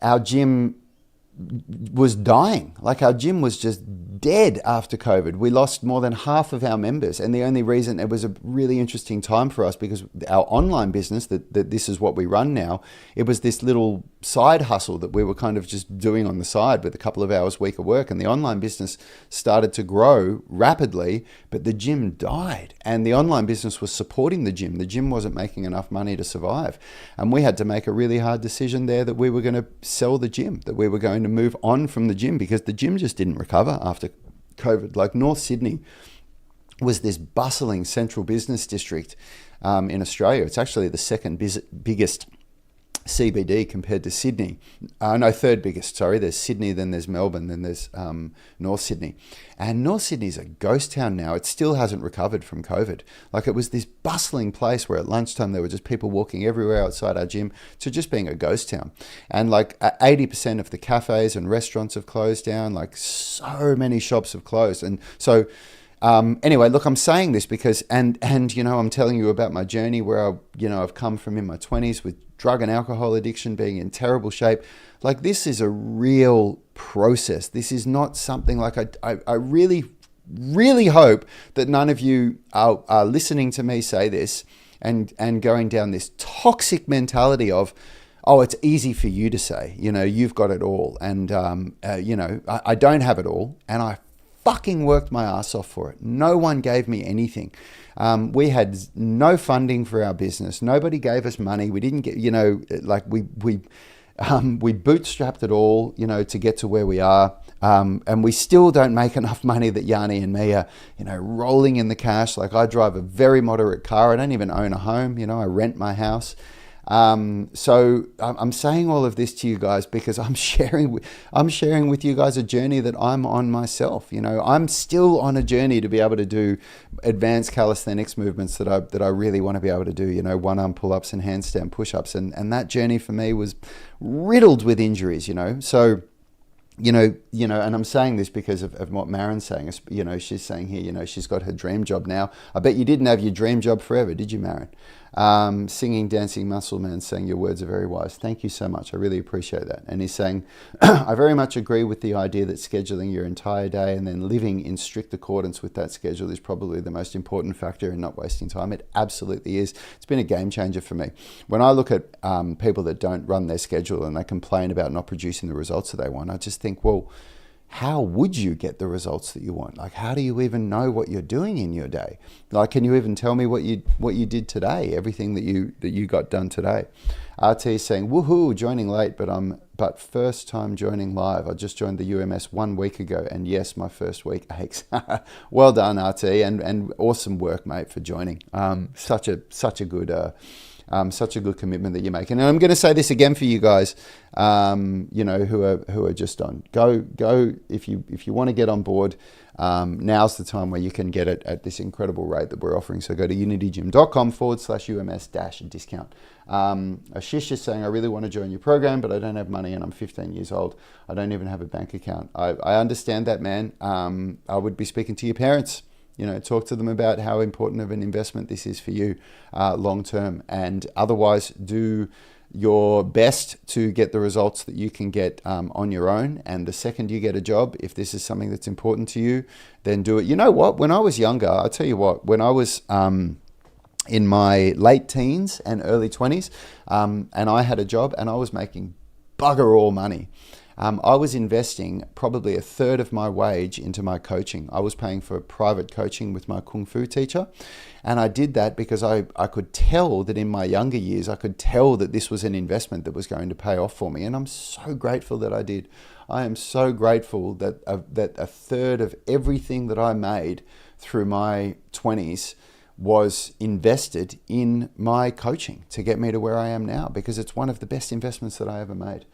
our gym was dying. Like, our gym was just dead after COVID. We lost more than half of our members. And the only reason, it was a really interesting time for us because our online business, that this is what we run now, it was this little side hustle that we were kind of just doing on the side with a couple of hours a week of work. And the online business started to grow rapidly, but the gym died. And the online business was supporting the gym. The gym wasn't making enough money to survive. And we had to make a really hard decision there that we were going to sell the gym, that we were going to move on from the gym because the gym just didn't recover after COVID. Like, North Sydney was this bustling central business district in Australia. It's actually the second biggest CBD compared to Sydney. No, third biggest, sorry. There's Sydney, then there's Melbourne, then there's North Sydney. And North Sydney's a ghost town now. It still hasn't recovered from COVID. Like, it was this bustling place where at lunchtime there were just people walking everywhere outside our gym to just being a ghost town. And like 80% of the cafes and restaurants have closed down. Like, so many shops have closed. And so anyway, look, I'm saying this because, and you know, I'm telling you about my journey where I've come from in my 20s with drug and alcohol addiction, being in terrible shape. Like, this is a real process. This is not something like I really, really hope that none of you are listening to me say this and going down this toxic mentality of, oh, it's easy for you to say, you know, you've got it all. And, you know, I don't have it all. And I fucking worked my ass off for it. No one gave me anything. We had no funding for our business. Nobody gave us money. We didn't get, you know, like we bootstrapped it all, you know, to get to where we are. And we still don't make enough money that Yanni and me are, you know, rolling in the cash. Like, I drive a very moderate car. I don't even own a home. You know, I rent my house. So I'm saying all of this to you guys because I'm sharing with you guys a journey that I'm on myself. You know, I'm still on a journey to be able to do advanced calisthenics movements that I really want to be able to do, you know, one arm pull-ups and handstand push-ups. And that journey for me was riddled with injuries, you know. So, you know, and I'm saying this because of what Marin's saying. You know, she's saying here, you know, she's got her dream job now. I bet you didn't have your dream job forever, did you, Marin? Singing Dancing Muscle Man saying your words are very wise. Thank you so much. I really appreciate that. And he's saying, I very much agree with the idea that scheduling your entire day and then living in strict accordance with that schedule is probably the most important factor in not wasting time. It absolutely is. It's been a game changer for me. When I look at people that don't run their schedule and they complain about not producing the results that they want, I just think, well, how would you get the results that you want? Like, how do you even know what you're doing in your day? Like, can you even tell me what you did today? Everything that you got done today. RT is saying, woohoo, joining late, but first time joining live. I just joined the UMS 1 week ago, and yes, my first week aches. Well done, RT, and awesome work, mate, for joining. Such a good commitment that you're making. And I'm going to say this again for you guys, who are just on. Go if you want to get on board. Now's the time where you can get it at this incredible rate that we're offering. So go to unitygym.com/UMS-discount. Ashish is saying, I really want to join your program, but I don't have money and I'm 15 years old. I don't even have a bank account. I understand that, man. I would be speaking to your parents. Talk to them about how important of an investment this is for you long term, and otherwise do your best to get the results that you can get on your own. And the second you get a job, if this is something that's important to you, then do it. You know what? When I was younger, I'll tell you what, when I was in my late teens and early 20s, and I had a job and I was making bugger all money. I was investing probably a third of my wage into my coaching. I was paying for private coaching with my Kung Fu teacher. And I did that because I could tell that in my younger years, I could tell that this was an investment that was going to pay off for me. And I'm so grateful that I did. I am so grateful that a third of everything that I made through my 20s was invested in my coaching to get me to where I am now, because it's one of the best investments that I ever made.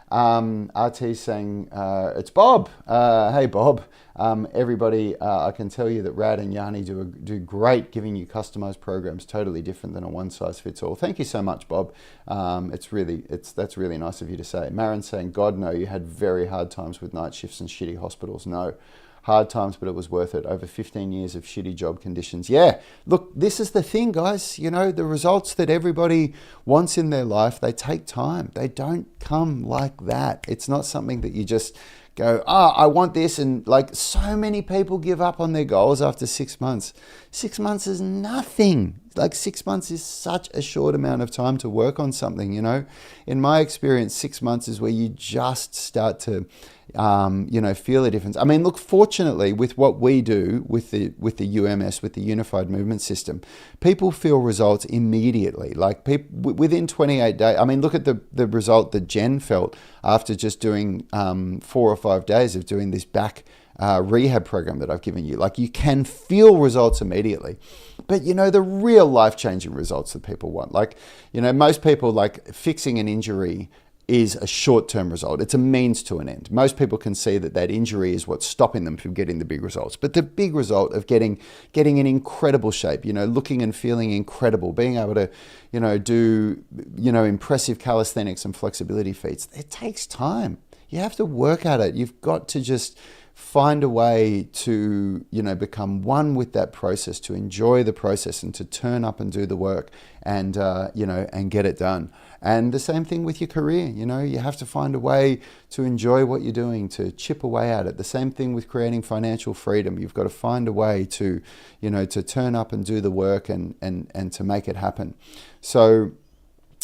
RT saying, it's Bob. Hey, Bob. Everybody, I can tell you that Rad and Yanni do great giving you customized programs, totally different than a one-size-fits-all. Thank you so much, Bob. That's really nice of you to say. Marin saying, God, no, you had very hard times with night shifts and shitty hospitals. No. Hard times, but it was worth it. Over 15 years of shitty job conditions. Yeah, look, this is the thing, guys. The results that everybody wants in their life, they take time. They don't come like that. It's not something that you just go, I want this. And like, so many people give up on their goals after 6 months. 6 months is nothing. Like, 6 months is such a short amount of time to work on something, In my experience, 6 months is where you just start to feel a difference. I mean, look, fortunately, with what we do with the UMS, with the Unified Movement System, people feel results immediately. Like, within 28 days. I mean, look at the result that Jen felt after just doing 4 or 5 days of doing this back rehab program that I've given you. Like, you can feel results immediately. But the real life-changing results that people want, like, most people, like, fixing an injury is a short-term result. It's a means to an end. Most people can see that injury is what's stopping them from getting the big results. But the big result of getting in incredible shape, looking and feeling incredible, being able to, do, impressive calisthenics and flexibility feats, it takes time. You have to work at it. You've got to just find a way to, become one with that process, to enjoy the process and to turn up and do the work and get it done. And the same thing with your career, you have to find a way to enjoy what you're doing, to chip away at it. The same thing with creating financial freedom. You've got to find a way to, to turn up and do the work and to make it happen. So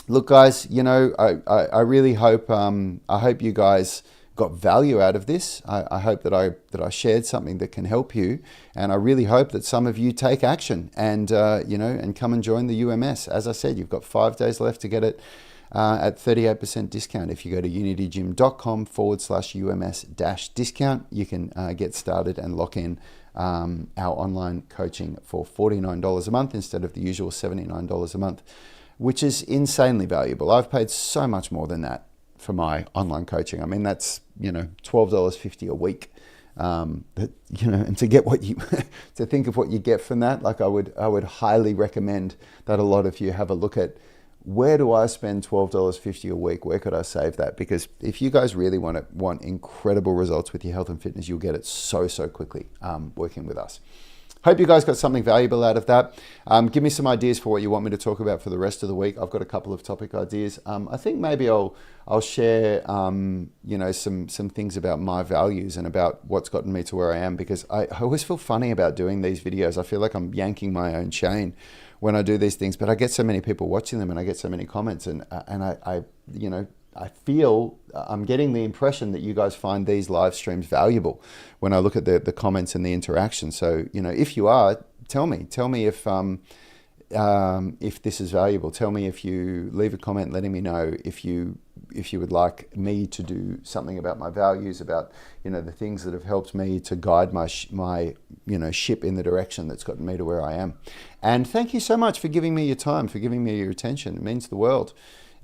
look, guys, I really hope, I hope you guys got value out of this. I hope that I shared something that can help you, and I really hope that some of you take action and and come and join the UMS. As I said, you've got 5 days left to get it at 38% discount. If you go to unitygym.com/UMS-discount, you can get started and lock in our online coaching for $49 a month instead of the usual $79 a month, which is insanely valuable. I've paid so much more than that for my online coaching. I mean, that's, $12.50 a week. And to get what you, to think of what you get from that, like I would highly recommend that a lot of you have a look at, where do I spend $12.50 a week? Where could I save that? Because if you guys really want incredible results with your health and fitness, you'll get it so quickly working with us. Hope you guys got something valuable out of that. Give me some ideas for what you want me to talk about for the rest of the week. I've got a couple of topic ideas. I think maybe I'll share some things about my values and about what's gotten me to where I am, because I always feel funny about doing these videos. I feel like I'm yanking my own chain when I do these things, but I get so many people watching them and I get so many comments, and I feel I'm getting the impression that you guys find these live streams valuable when I look at the comments and the interaction. So, if you are, tell me if this is valuable. Tell me if you leave a comment letting me know if you would like me to do something about my values, about the things that have helped me to guide my ship in the direction that's gotten me to where I am. And thank you so much for giving me your time, for giving me your attention. It means the world.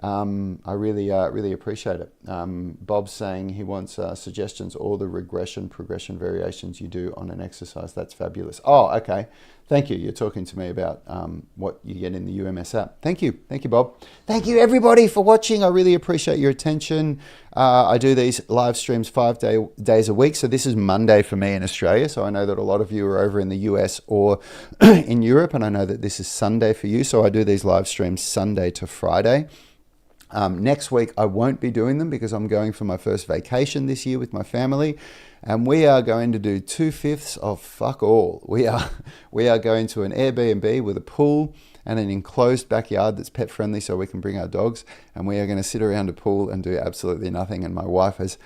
I really appreciate it. Bob's saying he wants suggestions, all the progression variations you do on an exercise. That's fabulous. Oh, okay. Thank you. You're talking to me about what you get in the UMS app. Thank you, Bob. Thank you, everybody, for watching. I really appreciate your attention. I do these live streams 5 days a week. So this is Monday for me in Australia. So I know that a lot of you are over in the US or in Europe, and I know that this is Sunday for you. So I do these live streams Sunday to Friday. Next week, I won't be doing them because I'm going for my first vacation this year with my family, and we are going to do 2/5 of fuck all. We are going to an Airbnb with a pool and an enclosed backyard that's pet friendly so we can bring our dogs, and we are going to sit around a pool and do absolutely nothing. And my wife has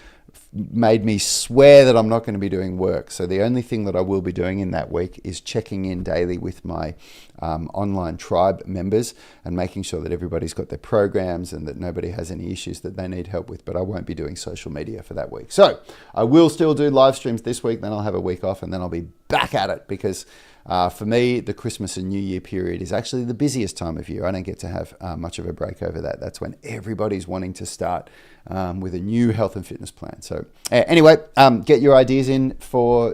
made me swear that I'm not going to be doing work. So the only thing that I will be doing in that week is checking in daily with my online tribe members and making sure that everybody's got their programs and that nobody has any issues that they need help with. But I won't be doing social media for that week. So I will still do live streams this week, then I'll have a week off, and then I'll be back at it, because for me, the Christmas and New Year period is actually the busiest time of year. I don't get to have much of a break over that. That's when everybody's wanting to start with a new health and fitness plan. So anyway, get your ideas in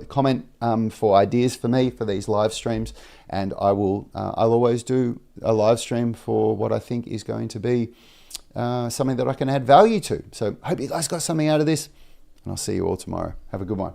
comment for ideas for me for these live streams, and I'll always do a live stream for what I think is going to be something that I can add value to. So hope you guys got something out of this, and I'll see you all tomorrow. Have a good one.